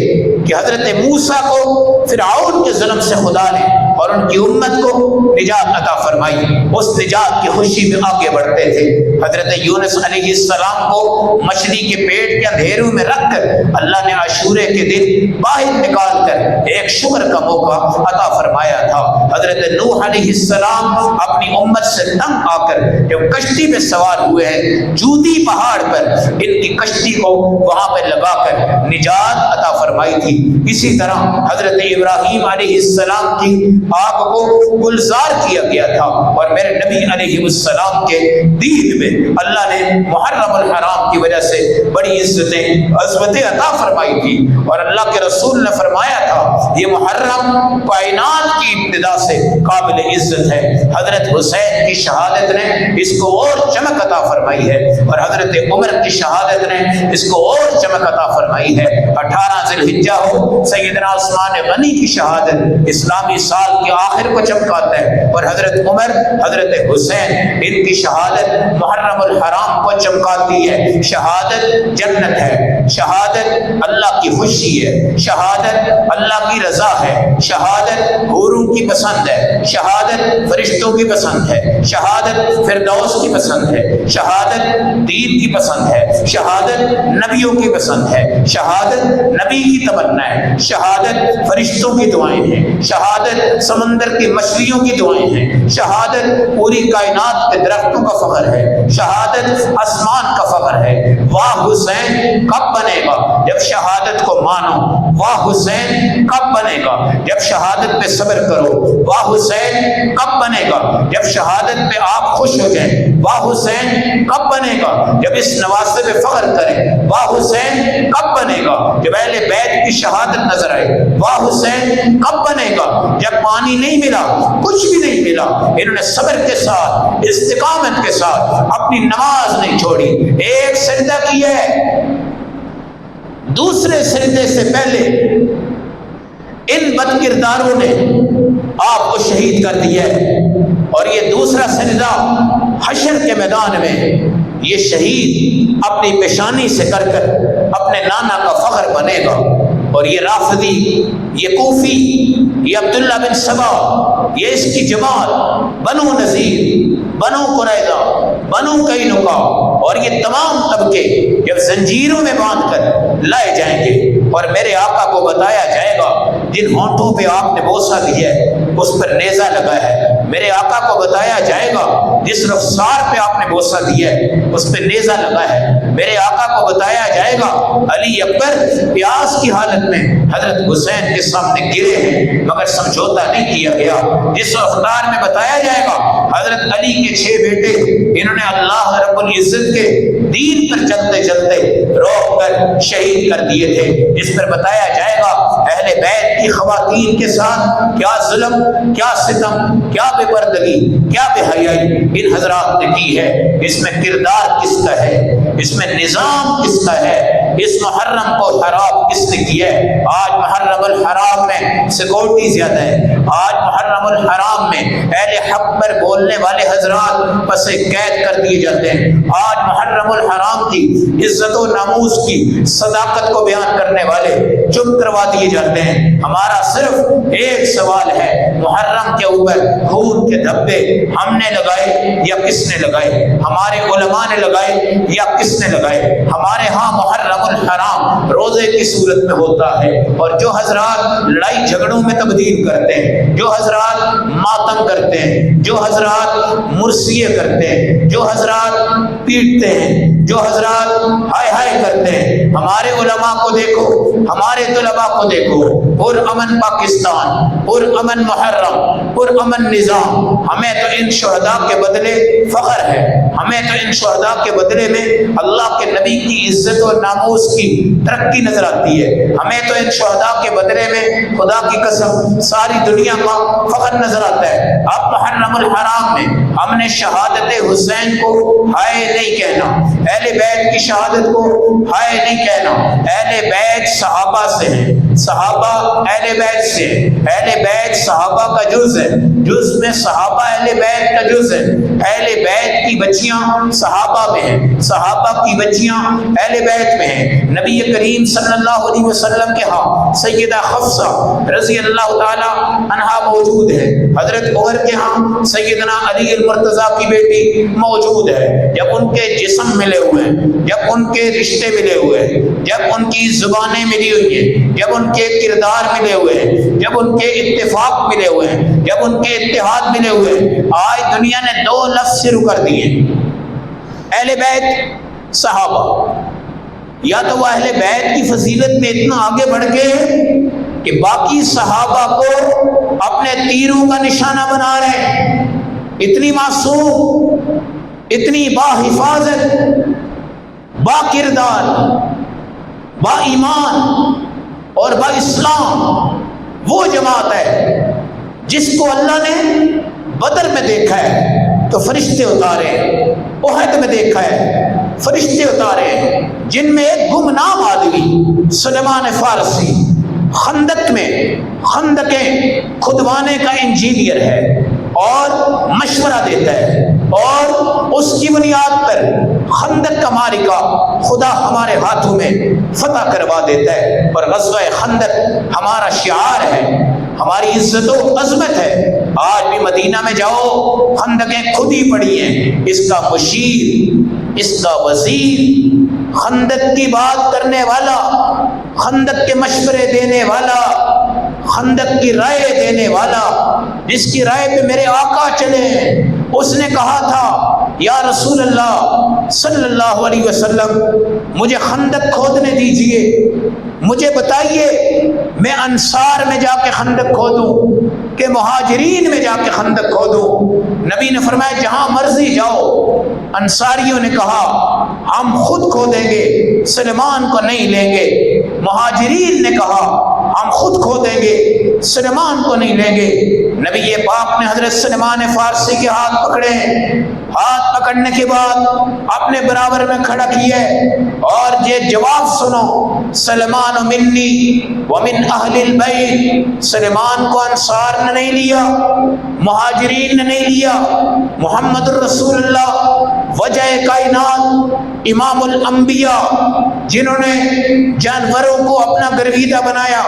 کہ حضرت موسیٰ کو فرعون کے ظلم سے خدا نے اور ان کی امت کو نجات عطا فرمائی، اس نجات کی خوشی میں آگے بڑھتے تھے۔ حضرت یونس علیہ السلام کو مچھلی کے پیٹ کے اندھیروں میں رکھ کر اللہ نے عاشورے کے دن باہر نکال کر ایک شکر کا موقع عطا فرمایا تھا۔ حضرت نوح علیہ السلام اپنی امت سے تنگ آ کر جب کشتی میں سوار ہوئے ہیں، جودی پہاڑ پر ان کی کشتی کو وہاں پہ لگا کر نجات عطا فرمائی تھی۔ اسی طرح حضرت ابراہیم علیہ السلام کی آگ کو گلزار کیا گیا تھا اور میرے نبی علیہ السلام کے دین میں اللہ نے محرم الحرام کی وجہ سے بڑی عظمتیں عطا فرمائی تھی، اور اللہ کے رسول نے فرمایا تھا یہ محرم کائنات کی ابتدا سے قابل عزت ہے۔ حضرت حسین کی شہادت نے اس کو اور چمک عطا فرمائی ہے اور حضرت عمر کی شہادت نے اس کو اور چمک عطا فرمائی ہے۔ 18 ذی الحجہ ہو، سیدنا عثمان غنی کی شہادت اسلامی سال کے آخر کو چمکاتا ہے، اور حضرت عمر، حضرت حسین ان کی شہادت محرم الحرام کو چمکاتی ہے۔ شہادت جنت ہے، شہادت اللہ کی خوشی ہے، شہادت اللہ کی رضا ہے، شہادت حوروں کی پسند ہے، شہادت فرشتوں کی پسند ہے، شہادت فردوس کی پسند ہے، شہادت دین کی پسند ہے، شہادت نبیوں کی پسند ہے، شہادت نبی کی تمنا ہے، شہادت فرشتوں کی دعائیں ہیں، شہادت سمندر کی مچھلیوں کی دعائیں ہیں، شہادت پوری کائنات کے درختوں کا فخر ہے، شہادت آسمان کا فخر ہے۔ واہ حسین کب بنے گا جب شہادت کو مانو، واہ حسین کب بنے گا جب شہادت پہ صبر کرو، واہ حسین کب بنے گا جب شہادت پہ آپ خوش ہو جائیں، واہ حسین کب بنے گا جب اس نواسے پہ فخر کریں، واہ حسین کب بنے گا جب اہل بیت کی شہادت نظر آئے، واہ حسین کب بنے گا جب پانی نہیں ملا، کچھ بھی نہیں ملا، انہوں نے صبر کے ساتھ استقامت کے ساتھ اپنی نماز نہیں چھوڑی، ایک سجدہ کیا ہے، دوسرے سجدے سے پہلے ان بد کرداروں نے آپ کو شہید کر دیا ہے، اور یہ دوسرا سجدہ حشر کے میدان میں یہ شہید اپنی پیشانی سے کر کر اپنے نانا کا فخر بنے گا۔ اور یہ رافضی، یہ کوفی، یہ عبداللہ بن سبا، یہ اس کی جماعت، بنو نذیر، بنو قریظہ، بنو قینقاع اور یہ تمام طبقے جب زنجیروں میں باندھ کر لائے جائیں گے اور میرے آقا کو بتایا جائے گا جن ہونٹوں پہ آپ نے بوسہ دیا ہے اس پر نیزہ لگا ہے، میرے آقا کو بتایا جائے گا جس رخسار پہ آپ نے بوسہ دیا ہے اس پہ نیزہ لگا ہے، میرے آقا کو بتایا جائے گا علی اکبر پیاس کی حالت میں حضرت حسین کے سامنے گرے ہیں مگر سمجھوتا نہیں کیا گیا، جس رفتار میں بتایا جائے گا حضرت علی کے 6 بیٹے انہوں نے اللہ رب العزت کے دین پر چلتے چلتے روک کر شہید کر دیے تھے، جس پر بتایا جائے گا اہل بیت کی خواتین کے ساتھ کیا ظلم، کیا ستم، کیا بے پردگی، کیا بے حیائی ان حضرات نے کی ہے۔ اس میں کردار کس کا ہے، اس میں نظام کس کا ہے، اس محرم کو خراب کس نے کیا ہے۔ آج محرم الحرام میں سیکورٹی زیادہ ہے، آج محرم الحرام میں اہل حق پر بولنے والے حضرات پس قید کر دیے جاتے ہیں، آج محرم الحرام کی عزت و ناموس کی صداقت کو بیان کرنے والے چپ کروا دیے جاتے ہیں۔ ہمارا صرف ایک سوال ہے، محرم کے اوپر خون کے دھبے ہم نے لگائے یا کس نے لگائے، ہمارے علماء نے لگائے یا کس نے لگائے۔ ہمارے ہاں محرم الحرام روزے کی صورت میں ہوتا ہے، اور جو حضرات لڑائی جھگڑوں میں تبدیل کرتے ہیں، جو حضرات ماتم کرتے ہیں، جو حضرات مرثیے کرتے ہیں، جو حضرات پیٹتے ہیں، جو حضرات ہائے ہائے کرتے ہیں، ہمارے علماء کو دیکھو، ہمارے طلباء کو دیکھو، پرامن پاکستان، پرامن محرم، پرامن نظام۔ ہمیں تو ان شہداء کے بدلے فخر ہے، ہمیں تو ان شہداء کے بدلے میں اللہ کے نبی کی عزت و ناموس کی ترقی نظر آتی ہے، ہمیں تو ان شہداء کے بدلے میں خدا کی قسم ساری دنیا کا فخر نظر آتا ہے۔ اب محرم الحرام میں ہم نے شہادت حسین کو ہائے نہیں کہنا، اہل بیت کی شہادت کو ہائے نہیں کہنا۔ اہل بیت صحابہ سے ہیں، صحابہ اہل بیت سے ہیں، اہل بیت صحابہ کا جز ہے، جز میں صحابہ اہل بیت کا جز ہے۔ اہل بیت کی بچیاں صحابہ میں ہیں، صحابہ کی بچیاں اہل بیت میں ہیں۔ نبی کریم صلی اللہ علیہ وسلم کے ہاں سیدہ حفصہ رضی اللہ تعالی عنہا موجود ہے، حضرت عمر کے ہاں سیدنا علی المرتضیٰ کی بیٹی موجود ہے۔ جب ان کے جسم ملے ہوئے ہیں، جب ان کے رشتے ملے ہوئے ہیں، جب ان کی زبانیں ملی ہوئی ہیں، جب ان کے کردار ملے ہوئے ہیں، جب ان کے اتفاق ملے ہوئے ہیں، جب ان کے اتحاد ملے ہوئے ہیں، آج دنیا نے دو لفظ شروع کر دیے، اہل بیت صحابہ۔ یا تو وہ اہل بیت کی فضیلت میں اتنا آگے بڑھ گئے کہ باقی صحابہ کو اپنے تیروں کا نشانہ بنا رہے ہیں، اتنی معصوم، اتنی با حفاظت، با کردار، با ایمان اور با اسلام وہ جماعت ہے جس کو اللہ نے بدر میں دیکھا ہے تو فرشتے اتارے، احد میں دیکھا ہے فرشتے اتارے، جن میں ایک گمنام آدمی سلیمان فارسی خندق میں خندقیں کھدوانے کا انجینئر ہے اور مشورہ دیتا ہے، اور اس کی بنیاد پر خندق کا معرکہ خدا ہمارے ہاتھوں میں فتح کروا دیتا ہے۔ اور غزوہ خندق ہمارا شعار ہے، ہماری عزت و عظمت ہے۔ آج بھی مدینہ میں جاؤ، خندقیں کھدی پڑی ہیں، اس کا مشیر، اس کا وزیر، خندق کی بات کرنے والا، خندق کے مشورے دینے والا، خندق کی رائے دینے والا، جس کی رائے پہ میرے آقا چلے، اس نے کہا تھا یا رسول اللہ صلی اللہ علیہ وسلم مجھے خندق کھودنے دیجئے، مجھے بتائیے میں انصار میں جا کے خندق کھودوں کہ مہاجرین میں جا کے خندق کھودوں؟ نبی نے فرمایا جہاں مرضی جاؤ۔ انصاریوں نے کہا ہم خود کھودیں گے، سلیمان کو نہیں لیں گے۔ مہاجرین نے کہا ہم خود کھودیں گے، سلیمان کو نہیں لیں گے۔ نبی پاک نے حضرت سلیمان فارسی کے ہاتھ پکڑے، ہاتھ پکڑنے کے بعد اپنے برابر میں کھڑا کیا اور یہ جواب سنو، سلیمان منی ومن اہل البیت، سلیمان کو انصار نے نہیں لیا، مہاجرین نے نہیں لیا، محمد الرسول اللہ وجہ کائنات، امام الانبیاء، جنہوں نے جانوروں کو اپنا گرویدہ بنایا،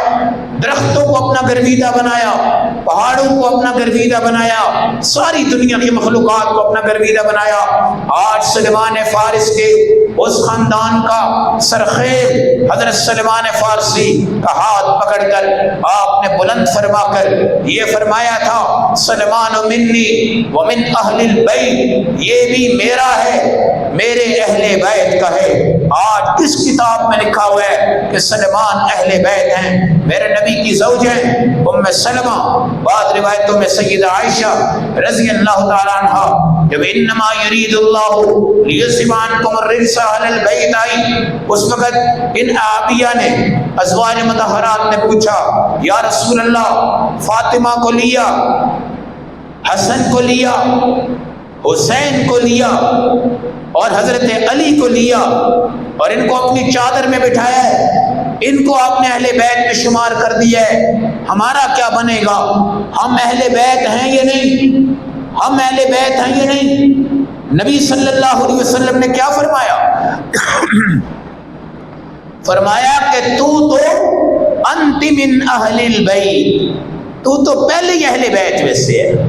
درختوں کو اپنا گرویدہ بنایا، پہاڑوں کو اپنا گرویدہ بنایا، ساری دنیا کی مخلوقات کو اپنا گرویدہ بنایا۔ آج سلیمان فارس کے اس خاندان کا سرخیل حضرت سلیمان فارسی کا ہاتھ پکڑ کر آپ نے بلند فرما کر یہ فرمایا تھا سلیمان منی ومن اہل البیت، یہ بھی میرا ہے، میرے اہل بیت کا ہے۔ آج کس کتاب میں لکھا ہوا ہے کہ سلیمان اہل بیت ہیں؟ میرے نبی کی زوج ہیں ام سلمہ، بعض روایتوں میں سیدہ عائشہ رضی اللہ تعالیٰ عنہ، جب انما یرید اللہ لیذھب عنکم الرجس اہل البیت آئی، اس وقت ان آبیہ نے، ازواج مطہرات نے پوچھا یا رسول اللہ فاطمہ کو لیا، حسن کو لیا، حسین کو لیا اور حضرت علی کو لیا اور ان کو اپنی چادر میں بٹھایا ہے، ان کو آپ نے اہل بیت میں شمار کر دیا ہے، ہمارا کیا بنے گا؟ ہم اہل بیت ہیں یا نہیں؟ ہم اہل بیت ہیں یا نہیں؟ نبی صلی اللہ علیہ وسلم نے کیا فرمایا؟ فرمایا کہ تو انت من اہل البیت، تو پہلے ہی اہل بیت میں سے ہے،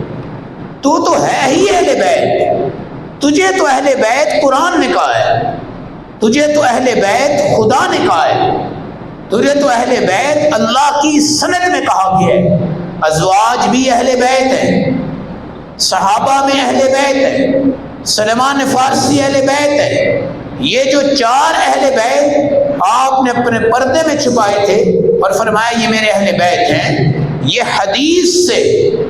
تو ہے ہی اہل بیت، تجھے تو اہل بیت قرآن نے کہا ہے، تجھے تو اہل بیت خدا نے کہا ہے، تجھے تو اہل بیت اللہ کی سند میں کہا گیا ہے۔ ازواج بھی اہل بیت ہیں، صحابہ میں اہل بیت ہیں، سلمان فارسی اہل بیت ہے۔ یہ جو 4 اہل بیت آپ نے اپنے پردے میں چھپائے تھے اور فرمایا یہ میرے اہل بیت ہیں، یہ حدیث سے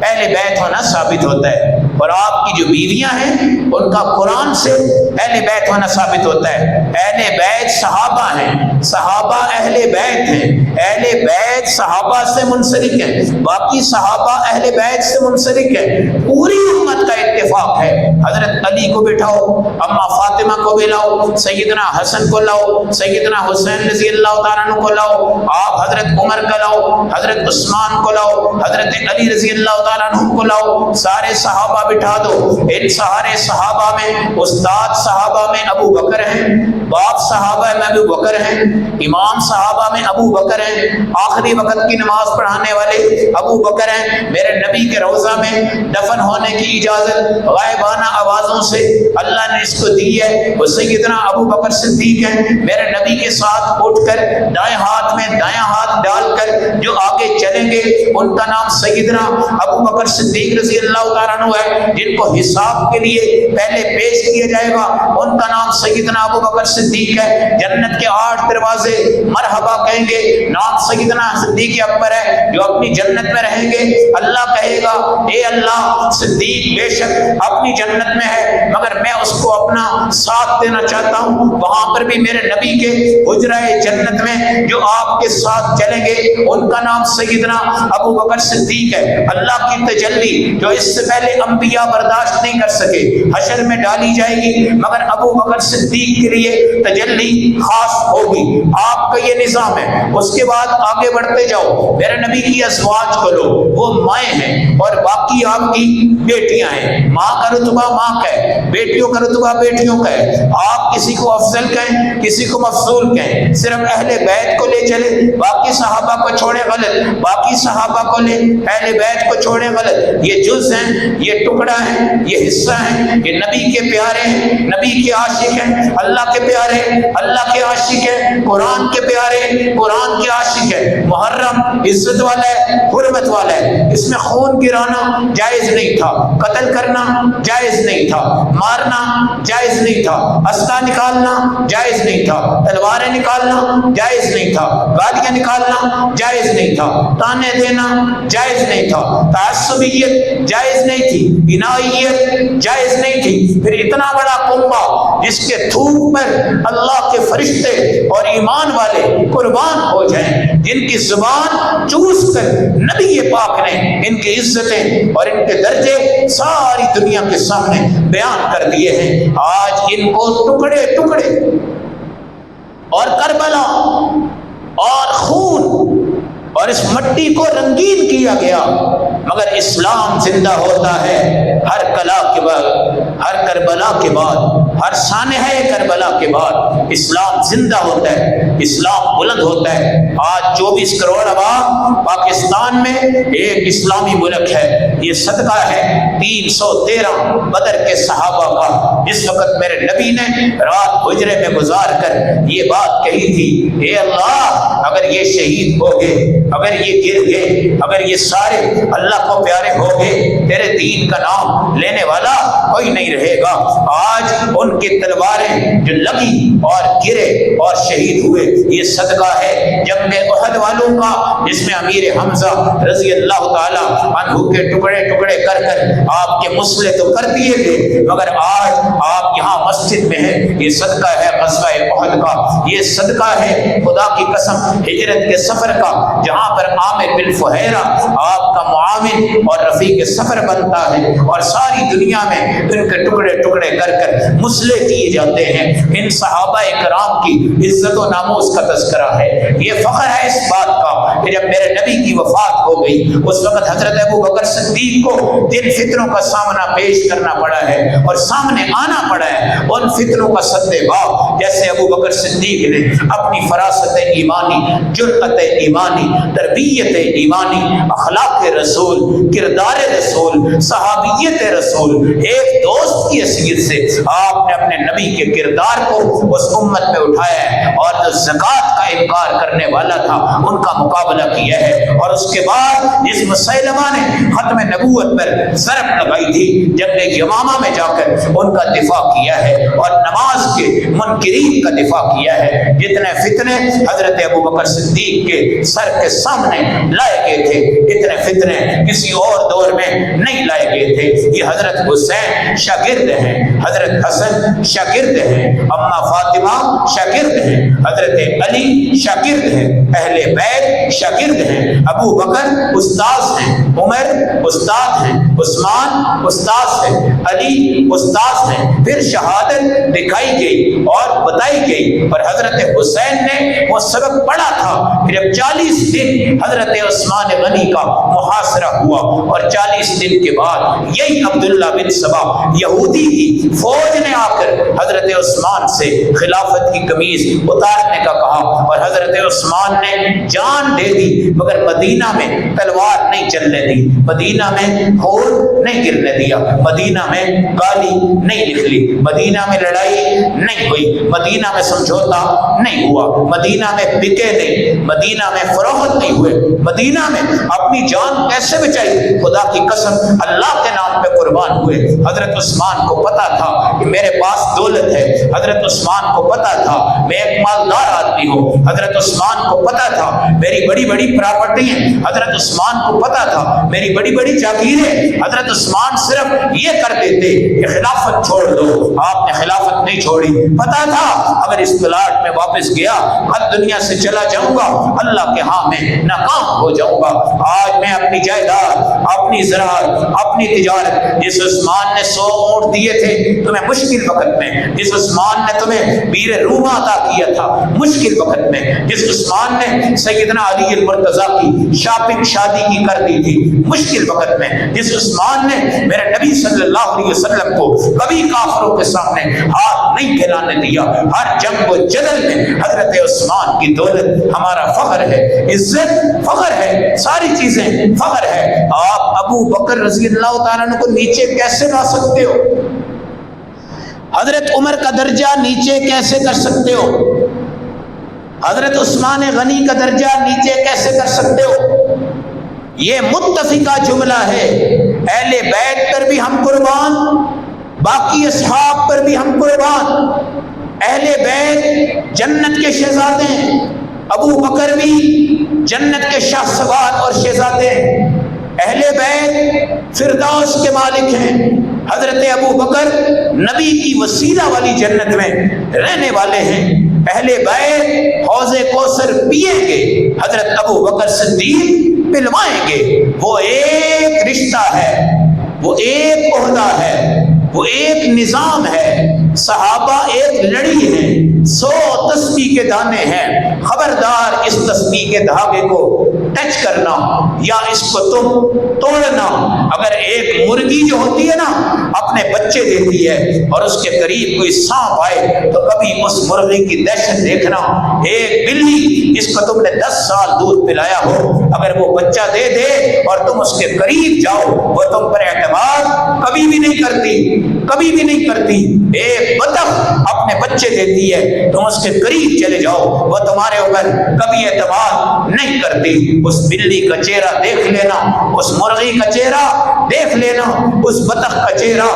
اہل بیت ہونا ثابت ہوتا ہے، اور آپ کی جو بیویاں ہیں ان کا قرآن سے اہل بیت ہونا ثابت ہوتا ہے۔ اہل بیت صحابہ ہیں، صحابہ اہل بیت ہیں، اہل بیت صحابہ سے منسلک ہیں، باقی صحابہ اہل بیت سے منسلک ہیں، پوری امت کا اتفاق ہے۔ حضرت علی کو بٹھاؤ، اما فاطمہ کو بھی لاؤ، سیدنا حسن کو لاؤ، سیدنا حسین رضی اللہ تعالیٰ عنہ کو لاؤ، آپ حضرت عمر کو لاؤ، حضرت عثمان کو لاؤ، حضرت علی رضی اللہ تعالیٰ عنہ کو لاؤ، سارے صحابہ بٹھا دو۔ ان سارے صحابہ میں استاد صحابہ میں ابو بکر ہیں، باپ صحابہ میں ابو بکر ہیں، امام صحابہ میں ابو بکر ہیں، آخری وقت کی نماز پڑھانے والے ابو بکر ہیں۔ میرے نبی کے روضہ میں دفن ہونے کی اجازت غائبانہ آوازوں سے اللہ نے اس کو دی ہے، وہ سیدنا ابو بکر صدیق ہیں۔ میرے نبی کے ساتھ اٹھ کر دائیں ہاتھ میں دایاں ہاتھ ڈال کر جو آگے چلیں گے ان کا نام سیدنا ابو بکر صدیق رضی اللہ تعالیٰ عنہ ہے۔ جن کو حساب کے لیے پہلے پیش کیا جائے گا ان کا نام سیدنا ابو بکر صدیق ہے۔ جنت کے 8 دروازے مرحبا کہیں گے، نام سیدنا صدیق اکبر ہے جو اپنی جنت میں رہیں گے۔ اللہ کہے گا اے اللہ، صدیق بے شک اپنی جنت میں ہے مگر میں اس کو اپنا ساتھ دینا چاہتا ہوں، وہاں پر بھی میرے نبی کے حجرہ جنت میں جو آپ کے ساتھ چلیں گے ان کا نام سیدنا ابو بکر صدیق ہے۔ اللہ کی تجلی جو اس سے پہلے انبیاء برداشت نہیں کر سکے حشر میں ڈالی جائے گی، مگر ابو بکر صدیق کے لیے تجلی خاص ہوگی۔ آپ کا یہ نظام ہے۔ اس کے بعد آگے بڑھتے جاؤ، میرے نبی کی ازواج کو لو، وہ مائیں ہیں اور باقی آپ کی بیٹیاں ہیں۔ ماں کا رتبہ ماں کا ہے، بیٹیوں کا رتبہ بیٹیوں کا ہے۔ آپ کسی کو افضل کہیں، کسی کو مفضول کہیں، صرف اہل بیت کو لے چلے، باقی صحابہ کو چھوڑے غلط، باقی صحابہ کو لے اہل بیت کو چھوڑے غلط۔ یہ جز ہیں، یہ ٹکڑا ہے، یہ حصہ ہیں، یہ نبی کے پیارے ہیں، نبی کے عاشق ہیں، اللہ کے پیارے، اللہ کے عاشق ہیں، قرآن کے پیارے، قرآن کے عاشق ہیں۔ محرم عزت والا ہے، حرمت والا ہے، اس میں خون گرانا جائز نہیں تھا، قتل کرنا جائز نہیں تھا، مارنا جائز نہیں تھا، اسلحہ نکالنا جائز نہیں تھا، تلواریں نکالنا جائز نہیں تھا، گالیاں نکالنا جائز نہیں تھا، تانے دینا جائز نہیں تھا، تعصبیت جائز نہیں تھی، بنائیت جائز نہیں تھی۔ پھر اتنا بڑا کنبہ جس کے تھوک پر اللہ کے فرشتے اور ایمان والے قربان ہو جائیں، جن کی زبان چوس کر نبی پاک نے ان کی عزتیں اور ان کے درجے ساری دنیا کے سامنے بیان کر دیے ہیں، آج ان کو ٹکڑے ٹکڑے اور کربلا اور خون اور اس مٹی کو رنگین کیا گیا، مگر اسلام زندہ ہوتا ہے ہر کلا کے بعد، ہر کربلا کے بعد، ہر سانحہ کربلا کے بعد اسلام زندہ ہوتا ہے، اسلام بلند ہوتا ہے۔ آج 24 کروڑ عوام پاکستان میں ایک اسلامی ملک ہے، یہ صدقہ ہے 313 بدر کے صحابہ کا، جس وقت میرے نبی نے رات حجرے میں گزار کر یہ بات کہی تھی، اے اللہ اگر یہ شہید ہو گئے، اگر یہ گر گئے، اگر یہ سارے اللہ کو پیارے ہو گئے، تیرے دین کا نام لینے والا کوئی نہیں رہے گا۔ آج ان کی تلواریں جو لگی اور گرے اور شہید ہوئے، یہ صدقہ ہے جنگ احد والوں کا، جس میں امیر حمزہ رضی اللہ تعالی عنہ کے ٹکڑے ٹکڑے کر کر آپ کے مسلح تو کر دیے گئے، مگر آج آپ یہاں مسجد میں ہیں، یہ صدقہ ہے غزوہ احد کا، یہ صدقہ ہے خدا کی قسم ہجرت کے سفر کا، جہاں پر عامر بن فہیرہ آپ کا معاون اور رفیق سفر بنتا ہے، اور ساری دنیا میں ان کے ٹکڑے ٹکڑے کر کر مسلح کیے جاتے ہیں۔ ان صحابہ کرام کی عزت و ناموس کا تذکرہ ہے۔ یہ فخر ہے اس بات کا کہ جب میرے نبی کی وفات ہو گئی، اس وقت حضرت ابو بکر صدیق کو جن فتنوں کا سامنا پیش کرنا پڑا ہے اور سامنے آنا پڑا ہے ان فتنوں کا سدباب جیسے ابو بکر صدیق نے اپنی فراست ایمانی، جرأت ایمانی، تربیت ایمانی، اخلاق رسول، کردار رسول، صحابیت رسول، ایک دوست کی حیثیت سے آپ نے اپنے نبی کے کردار کو اس امت میں اٹھایا ہے، اور جو زکوٰۃ کا انکار کرنے والا تھا ان کا مقابلہ کیا ہے، اور اس کے بعد جس مسیلمہ نے ختم نبوت پر ضرب لگائی تھی جنگ یمامہ میں جا کر ان کا دفاع کیا ہے، اور نماز کے منکرین کا دفاع کیا ہے۔ جتنے فتنے حضرت ابوبکر صدیق کے سر کے سامنے لائے گئے تھے اتنے فتنے کسی اور دور میں نہیں لائے گئے تھے۔ یہ حضرت حسین شاگرد ہیں، حضرت حسن شاگرد ہیں، اماں فاطمہ شاگرد ہیں، حضرت علی شاگرد ہیں، اہل بیت شاگرد ہیں، ابو بکر استاذ ہیں، عمر استاد ہیں، عثمان استاذ ہیں، علی استاذ ہیں۔ پھر شہادت دکھائی گئی اور بتائی گئی، اور حضرت حسین نے وہ سبق پڑھا تھا۔ پھر اب 40 دن حضرت عثمان غنی کا محاصرہ ہوا، اور 40 دن کے بعد یہی عبداللہ بن سبا یہودی کی فوج نے آ کر حضرت عثمان سے خلافت کی قمیض اتارنے کا کہا، اور حضرت عثمان نے جان دے دی، مگر مدینہ میں تلوار نہیں چلنے دی، مدینہ میں خون نہیں گرنے دیا، مدینہ میں گالی نہیں لکھ لی، مدینہ میں لڑائی نہیں ہوئی، مدینہ میں سمجھوتا نہیں ہوا، مدینہ میں بکے نہیں، مدینہ میں فروخت نہیں ہوئے، مدینہ میں اپنی جان کیسے بچائی؟ خدا کی قسم اللہ کے نام پہ قربان ہوئے۔ حضرت عثمان کو پتا تھا کہ میرے پاس دولت ہے، حضرت عثمان کو پتا تھا میں ایک مالدار آدمی ہوں، حضرت عثمان کو پتا تھا میری بڑی بڑی پراپرٹی ہیں، حضرت عثمان کو پتا تھا میری بڑی بڑی جاگیریں۔ حضرت عثمان صرف یہ کر دیتے کہ خلافت چھوڑ دو، آپ نے خلافت نہیں چھوڑی۔ پتا تھا اگر اس پلاٹ میں واپس گیا کل دنیا سے چلا جاؤں گا، اللہ کے ہاں میں ناکام ہو جاؤں گا۔ آج میں اپنی جائیداد، اپنی زراعت، اپنی تجارت، جس عثمان نے 100 اونٹ دیے تھے تمہیں مشکل وقت میں، جس عثمان نے تمہیں بیر روما عطا کیا تھا مشکل وقت میں، جس عثمان نے سیدنا علی المرتضیٰ کی شادی کی کر دی تھی مشکل وقت میں، جس عثمان نے میرے نبی صلی اللہ علیہ وسلم کو کبھی کافروں کے سامنے ہاتھ نہیں پھیلانے دیا، ہر جنگ و جدل میں حضرت عثمان کی دولت ہمارا فخر ہے، عزت فخر ہے، ساری چیزیں فخر ہے۔ آپ ابو بکر رضی اللہ تعالیٰ عنہ کو نیچے کیسے لا سکتے ہو؟ حضرت عمر کا درجہ نیچے کیسے کر سکتے ہو؟ حضرت عثمان غنی کا درجہ نیچے کیسے کر سکتے ہو؟ یہ متفقہ جملہ ہے، اہل بیت پر بھی ہم قربان، باقی اصحاب پر بھی ہم قربان۔ اہل بیت جنت کے شہزادے ہیں، ابو بکر بھی جنت کے شاہ سوار اور شہزادے ہیں، اہل بیت فردوس کے مالک ہیں۔ حضرت ابو بکر نبی کی وسیلہ والی جنت میں رہنے والے ہیں، اہل بیت حوض کوثر پیئیں گے، حضرت ابو بکر صدیق پلوائیں گے۔ وہ ایک رشتہ ہے، وہ ایک عہدہ ہے، وہ ایک نظام ہے۔ صحابہ ایک لڑی ہے، 100 تسبیح کے دانے ہیں، خبردار اس تسبیح کے دھاگے کو ٹچ کرنا یا اس کو تم توڑنا۔ اگر ایک مرغی جو ہوتی ہے نا اپنے بچے دیتی ہے اور اس کے قریب کوئی سانپ آئے تو کبھی اس مرغی کی دہشت دیکھنا۔ ایک بلی جس کو تم نے 10 سال دودھ پلایا ہو اگر وہ بچہ دے دے اور تم اس کے قریب جاؤ وہ تم پر اعتماد کبھی بھی نہیں کرتی، کبھی بھی نہیں کرتی۔ ایک بطخ اپنے بچے دیتی ہے، تم اس کے قریب چلے جاؤ وہ تمہارے اوپر کبھی اعتماد نہیں کرتی۔ اس بلی کا چہرہ دیکھ لینا، اس مرغی کا چہرہ دیکھ لینا، اس بطخ کا چہرہ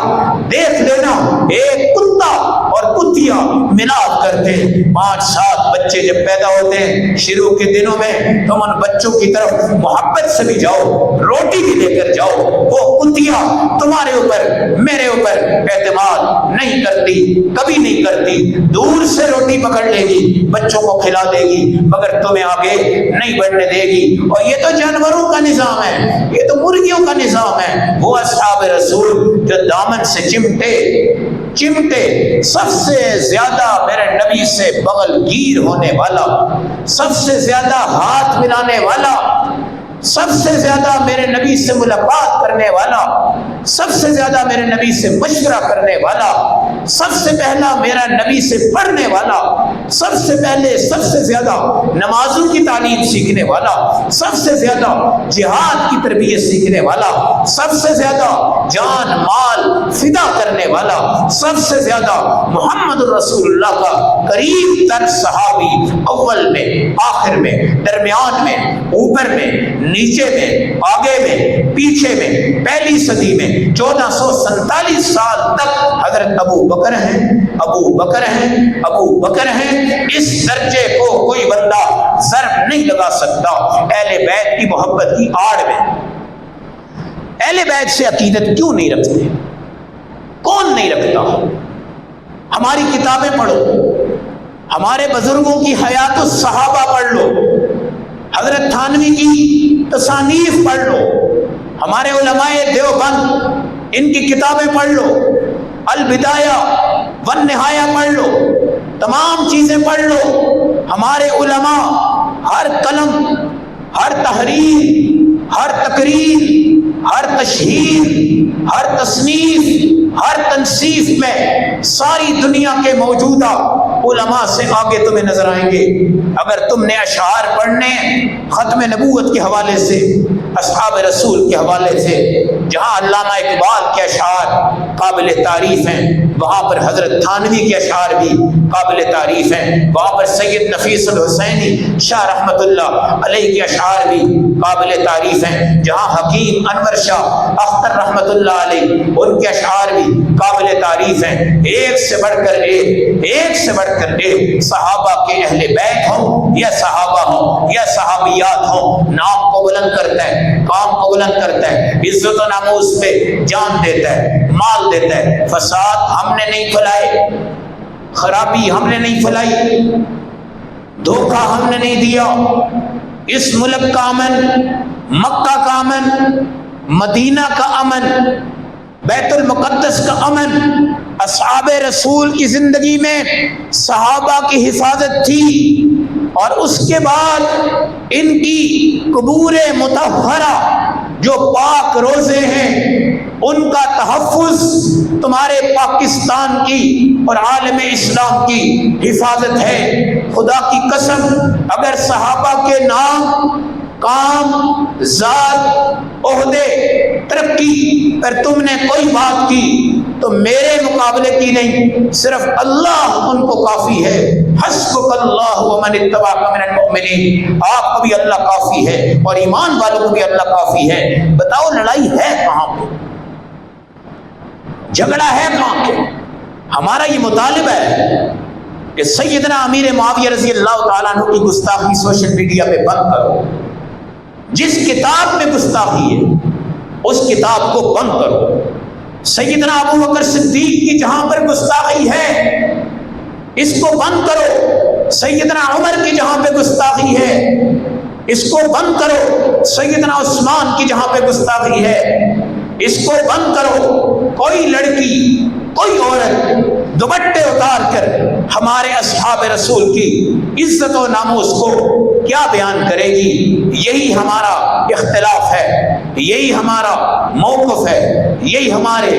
دیکھ لینا۔ ایک کتا اور کتیا ملاپ کرتے، 5-7 بچے جب پیدا ہوتے ہیں شروع کے دنوں میں تم ان بچوں کی طرف محبت سے بھی جاؤ، روٹی بھی لے کر جاؤ، وہ کتیا تمہارے اوپر میرے اوپر اعتماد نہیں کرتی، کبھی نہیں کرتی۔ دور سے روٹی پکڑ لے گی، بچوں کو کھلا دے گی مگر تمہیں آگے نہیں بڑھنے دے گی۔ اور یہ تو جانوروں کا نظام ہے، یہ تو مرغیوں کا نظام ہے۔ وہ اصحاب رسول جو دامن سے چمٹے سب سے زیادہ میرے نبی سے بغل گیر ہونے والا، سب سے زیادہ ہاتھ ملانے والا، سب سے زیادہ میرے نبی سے ملاقات کرنے والا، سب سے زیادہ میرے نبی سے مشورہ کرنے والا، سب سے پہلا میرا نبی سے پڑھنے والا، سب سے پہلے سب سے زیادہ نمازوں کی تعلیم سیکھنے والا، سب سے زیادہ جہاد کی تربیت سیکھنے والا، سب سے زیادہ جان مال فدا کرنے والا، سب سے زیادہ محمد رسول اللہ کا قریب تر صحابی، اول میں، آخر میں، درمیان میں، اوپر میں، نیچے میں، آگے میں، پیچھے میں، پہلی صدی میں 1447 سال تک حضرت ابو بکر ہیں، ابو بکر ہیں، ابو بکر ہیں۔ اس درجے کو کوئی بندہ ضرب نہیں لگا سکتا اہل بیت کی محبت کی آڑ میں۔ اہل بیت سے عقیدت کیوں نہیں رکھتے؟ کون نہیں رکھتا؟ ہماری کتابیں پڑھو، ہمارے بزرگوں کی حیات الصحابہ پڑھ لو، حضرت تھانوی کی تصانیف پڑھ لو، ہمارے علماء دیوبند ان کی کتابیں پڑھ لو، البدایہ والنہایہ پڑھ لو، تمام چیزیں پڑھ لو۔ ہمارے علماء ہر قلم، ہر تحریر، ہر تقریر، ہر تشہیر، ہر تصنیف، ہر تنصیف میں ساری دنیا کے موجودہ علماء سے آگے تمہیں نظر آئیں گے۔ اگر تم نے اشعار پڑھنے ختم نبوت کے حوالے سے، اصحاب رسول کے حوالے سے، جہاں علامہ اقبال کے اشعار قابل تعریف ہیں، وہاں پر حضرت تھانوی کے اشعار بھی قابل تعریف ہیں، وہاں پر سید نفیس الحسینی شاہ رحمت اللہ علیہ کے اشعار بھی قابل تعریف ہیں، جہاں حکیم انور شاہ اختر رحمت اللہ علیہ ان کے اشعار بھی قابل تعریف ہیں۔ ایک سے بڑھ کر ایک، ایک سے بڑھ کر ایک، صحابہ کے اہل بیت ہوں یا صحابہ ہوں یا صحابیات ہوں، نام کو بلند کرتا ہے، کام کو بلند کرتا ہے، عزت و ناموس پہ جان دیتا ہے، مال دیتا ہے۔ فساد ہم نے نہیں پھیلائے، خرابی ہم نے نہیں پھیلائی، دھوکہ ہم نے نہیں دیا۔ اس ملک کا امن، مکہ کا امن، مدینہ کا امن، بیت المقدس کا امن، اصحاب رسول کی زندگی میں صحابہ کی حفاظت تھی، اور اس کے بعد ان کی قبور مطہرہ جو پاک روزے ہیں ان کا تحفظ تمہارے پاکستان کی اور عالم اسلام کی حفاظت ہے۔ خدا کی قسم، اگر صحابہ کے نام، کام، ذات، عہدے، ترقی پر تم نے کوئی بات کی تو میرے مقابلے کی نہیں، صرف اللہ ان کو کافی ہے۔ حسبک اللہ ومن اتبعک من المؤمنین، آپ کو بھی اللہ کافی ہے اور ایمان والوں کو بھی اللہ کافی ہے۔ بتاؤ لڑائی ہے کہاں پہ؟ جھگڑا ہے کہاں پہ؟ ہمارا یہ مطالبہ ہے کہ سیدنا امیر معاویہ رضی اللہ تعالیٰ عنہ کی گستاخی سوشل میڈیا پہ بند کرو۔ جس کتاب میں گستاخی ہے اس کتاب کو بند کرو۔ سیدنا ابو بکر صدیق کی جہاں پر گستاخی ہے اس کو بند کرو۔ سیدنا عمر کی جہاں پہ گستاخی ہے اس کو بند کرو۔ سیدنا عثمان کی جہاں پہ گستاخی ہے اس کو بند کرو۔ کوئی لڑکی، کوئی عورت دوپٹے اتار کر ہمارے اصحاب رسول کی عزت و ناموس کو کیا بیان کرے گی؟ یہی ہمارا اختلاف ہے، یہی ہمارا موقف ہے، یہی ہمارے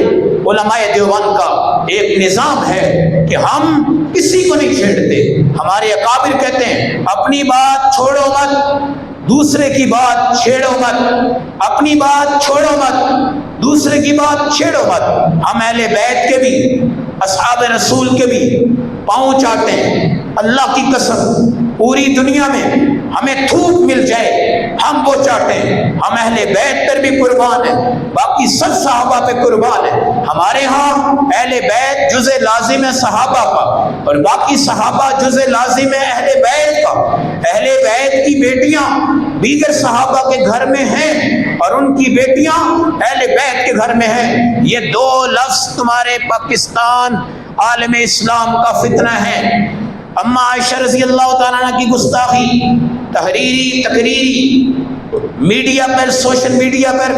علماء دیوبند کا ایک نظام ہے کہ ہم کسی کو نہیں چھیڑتے۔ ہمارے اکابر کہتے ہیں اپنی بات چھوڑو مت، دوسرے کی بات چھیڑو مت، اپنی بات چھوڑو مت، دوسرے کی بات چھیڑو مت۔ ہم اہل بیت کے بھی، اصحاب رسول کے بھی پاؤں چاٹتے ہیں۔ اللہ کی قسم پوری دنیا میں ہمیں تھوک مل جائے ہم وہ چاہتے ہیں۔ ہم اہل بیت پر بھی قربان ہیں، باقی سب صحابہ پہ قربان ہیں۔ ہمارے ہاں اہل بیت جزء لازم ہے صحابہ کا، اور باقی صحابہ جزء لازم ہے اہل بیت کا۔ اہل بیت کی بیٹیاں دیگر صحابہ کے گھر میں ہیں اور ان کی بیٹیاں اہل بیت کے گھر میں ہیں۔ یہ دو لفظ تمہارے پاکستان عالم اسلام کا فتنہ ہے۔ اما عائشہ رضی اللہ تعالیٰ عنہ کی گستاخی تحریری، تقریری میڈیا پر، سوشل میڈیا پر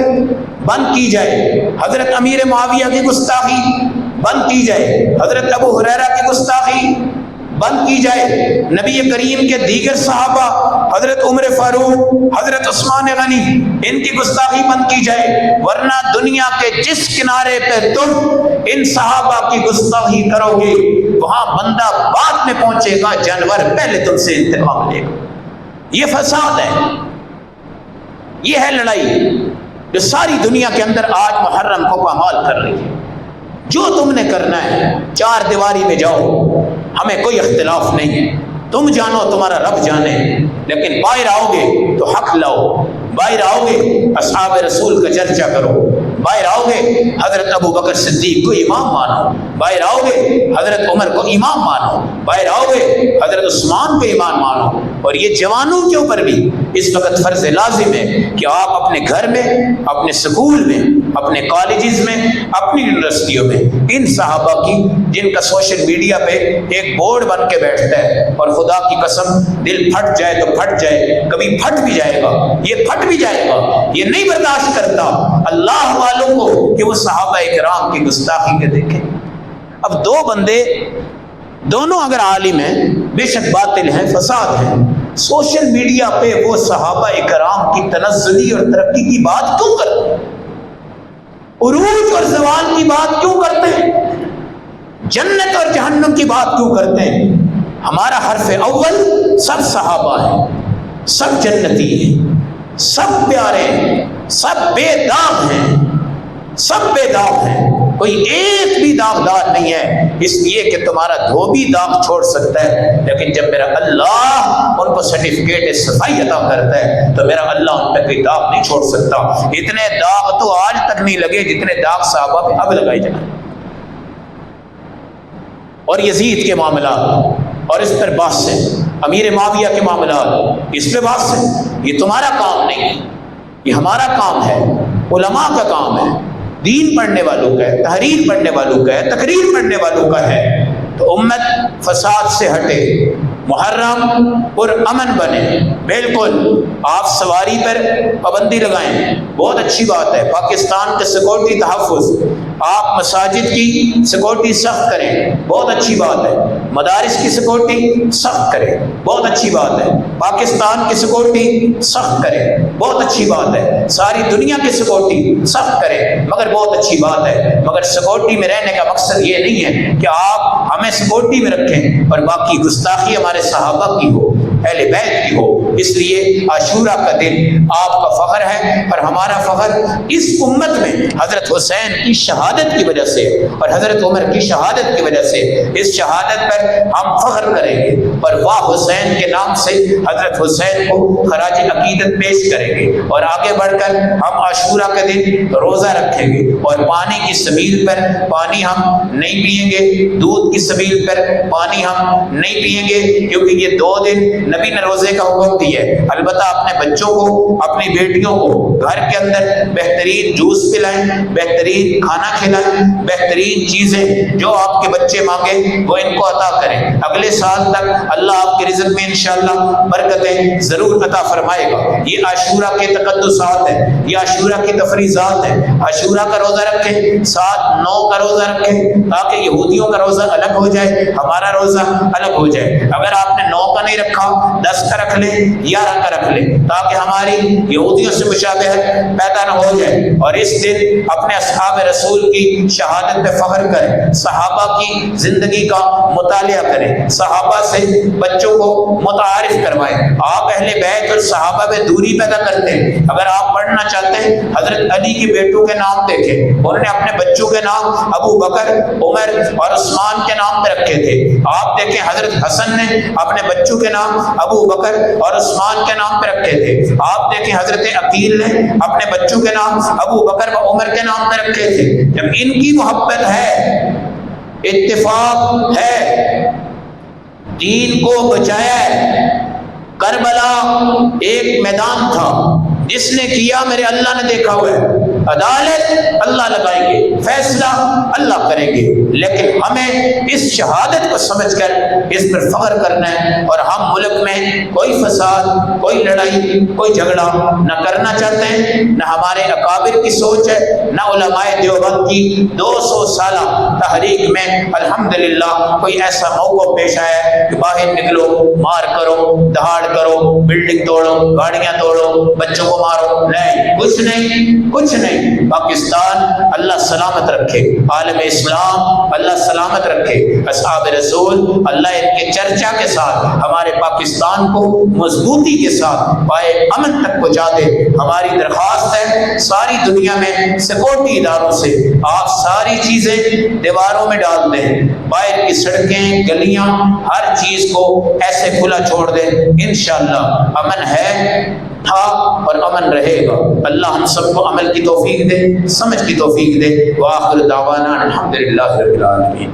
بند کی جائے۔ حضرت امیر معاویہ کی گستاخی بند کی جائے۔ حضرت ابو ہریرہ کی گستاخی بند کی جائے، نبی کریم کے دیگر صحابہ حضرت عمر فاروق، حضرت عثمان غنی، ان کی گستاخی بند کی جائے، ورنہ دنیا کے جس کنارے پہ تم ان صحابہ کی گستاخی کرو گے وہاں بندہ بعد میں پہنچے گا، جانور پہلے تم سے انتقام لے گا۔ یہ فساد ہے، یہ ہے لڑائی جو ساری دنیا کے اندر آج محرم کو پامال کر رہی ہے۔ جو تم نے کرنا ہے چار دیواری میں جاؤ، ہمیں کوئی اختلاف نہیں ہے، تم جانو تمہارا رب جانے، لیکن باہر آؤ گے تو حق لاؤ، باہر آؤ گے اصحاب رسول کا چرچا کرو، باہر آؤ گے حضرت ابو بکر صدیق کو امام مانو، باہر آؤ گے حضرت عمر کو امام مانو، باہر آؤ گے حضرت عثمان کو امام مانو۔ اور یہ جوانوں کے اوپر بھی اس وقت فرض لازم ہے کہ آپ اپنے گھر میں، اپنے سکول میں، اپنے کالجز میں، اپنی یونیورسٹیوں میں ان صحابہ کی، جن کا سوشل میڈیا پہ ایک بورڈ بن کے بیٹھتا ہے، اور خدا کی قسم دل پھٹ جائے تو پھٹ جائے، کبھی پھٹ بھی جائے گا، یہ پھٹ بھی جائے گا، یہ نہیں برداشت کرتا اللہ والوں کو کہ وہ صحابہ کرام کی گستاخی کے دیکھیں۔ اب دو بندے دونوں اگر عالم ہیں، بے شک باطل ہیں، فساد ہیں، سوشل میڈیا پہ وہ صحابہ کرام کی تنزلی اور ترقی کی بات کیوں کرتے ہیں؟ عروج اور زوال کی بات کیوں کرتے ہیں؟ جنت اور جہنم کی بات کیوں کرتے ہیں؟ ہمارا حرف اول سب صحابہ ہیں، سب جنتی ہیں، سب پیارے ہیں، سب بے داغ ہیں، سب بے داغ ہیں، کوئی ایک بھی داغدار نہیں ہے، اس لیے کہ تمہارا دھوبی داغ چھوڑ سکتا ہے، لیکن جب میرا اللہ ان کو سرٹیفکیٹ صفائی عطا کرتا ہے تو میرا اللہ ان پہ کوئی داغ نہیں چھوڑ سکتا۔ اتنے داغ تو آج تک نہیں لگے جتنے داغ صحابہ پہ اب لگائے جائیں۔ اور یزید کے معاملات اور اس پر بحث ہے، امیر معاویہ کے معاملات اس پہ بحث ہے، یہ تمہارا کام نہیں ہے، یہ ہمارا کام ہے، علماء کا کام ہے، دین پڑھنے والوں کا ہے، تحریر پڑھنے والوں کا ہے، تقریر پڑھنے والوں کا ہے۔ تو امت فساد سے ہٹے، محرم پر امن بنے، بالکل آپ سواری پر پابندی لگائیں، بہت اچھی بات ہے، پاکستان کے سیکورٹی تحفظ، آپ مساجد کی سیکورٹی سخت کریں، بہت اچھی بات ہے، مدارس کی سیکورٹی سخت کریں، بہت اچھی بات ہے، پاکستان کی سیکورٹی سخت کریں، بہت اچھی بات ہے، ساری دنیا کی سیکورٹی سخت کریں، مگر بہت اچھی بات ہے، مگر سیکورٹی میں رہنے کا مقصد یہ نہیں ہے کہ آپ ہمیں سیکورٹی میں رکھیں اور باقی گستاخی ہمارے صحابہ کی ہو، اہل بیت کی ہو۔ اس لیے عاشورہ کا دن آپ کا فخر ہے، اور ہمارا فخر اس امت میں حضرت حسین کی شہادت کی وجہ سے اور حضرت عمر کی شہادت کی وجہ سے، اس شہادت پر ہم فخر کریں گے، اور واہ حسین کے نام سے حضرت حسین کو خراج عقیدت پیش کریں گے، اور آگے بڑھ کر ہم عاشورہ کے دن روزہ رکھیں گے، اور پانی کی سبیل پر پانی ہم نہیں پئیں گے، دودھ کی سبیل پر پانی ہم نہیں پئیں گے، کیونکہ یہ 2 دن نبی نے روزے کا حکم دیا ہے۔ البتہ اپنے بچوں کو، اپنی بیٹیوں کو گھر کے اندر بہترین جوس پلائیں، بہترین کھانا کھلائیں، بہترین چیزیں جو آپ کے بچے مانگیں وہ ان کو عطا کریں، اگلے سال تک اللہ آپ کے رزق میں انشاءاللہ برکتیں ضرور عطا فرمائے گا۔ یہ عاشورہ کے تقدسات ہیں، یہ عاشورہ کی تفریضات ہیں۔ عاشورہ کا روزہ رکھیں، ساتھ 9 کا روزہ رکھیں، تاکہ یہودیوں کا روزہ الگ ہو جائے، ہمارا روزہ الگ ہو جائے۔ اگر آپ نے 9 کا نہیں رکھا، 10 کا رکھ لیں، 11 کا رکھ لیں، تاکہ ہماری یہودیوں سے مشابہت پیدا نہ ہو جائے، اور اس دن اپنے اصحاب رسول کی شہادت پہ فخر کریں، صحابہ کی زندگی کا مطالعہ کریں، صحابہ سے بچوں کو متعارف کروائیں۔ آپ اہل بیت اور صحابہ میں دوری پیدا کرتے ہیں۔ اگر آپ پڑھنا چاہتے ہیں حضرت علی کے بیٹوں کے نام دیکھیں، انہوں نے اپنے بچوں کے نام ابو بکر، عمر اور عثمان کے نام پہ رکھے تھے۔ آپ دیکھیں حضرت حسن نے اپنے بچوں کے نام ابو بکر اور عثمان کے نام پہ رکھے تھے۔ آپ دیکھیں حضرت عقیل نے اپنے بچوں کے نام ابو بکر و عمر کے نام پہ رکھے تھے۔ جب ان کی محبت ہے، اتفاق ہے، دین کو بچایا ہے۔ کربلا ایک میدان تھا، جس نے کیا میرے اللہ نے دیکھا ہوا ہے، عدالت اللہ لگائیں گے، فیصلہ اللہ کریں گے، لیکن ہمیں اس شہادت کو سمجھ کر اس پر فخر کرنا ہے، اور ہم ملک میں کوئی فساد، کوئی لڑائی، کوئی جھگڑا نہ کرنا چاہتے ہیں، نہ ہمارے اکابر کی سوچ ہے، نہ علماء دیوبند کی 200 سالہ تحریک میں الحمدللہ کوئی ایسا موقع پیش آیا ہے کہ باہر نکلو، مار کرو، دہاڑ کرو، بلڈنگ توڑو، گاڑیاں توڑو، بچوں کو مارو، نہیں، کچھ نہیں، کچھ نہیں۔ پاکستان اللہ سلامت رکھے، عالم اسلام اللہ سلامت رکھے، اصحاب رسول اللہ ان کے چرچا کے ساتھ ہمارے پاکستان کو مضبوطی کے ساتھ پائے امن تک پہنچا دے۔ ہماری درخواست ہے ساری دنیا میں سیکورٹی اداروں سے آپ ساری چیزیں دیواروں میں ڈال دیں، باہر کی سڑکیں، گلیاں، ہر چیز کو ایسے کھلا چھوڑ دیں، انشاءاللہ امن ہے، تھا اور امن رہے گا۔ اللہ ہم سب کو عمل کی توفیق دے، سمجھ کی توفیق دے۔ وآخر دعوانا الحمدللہ رب العالمین۔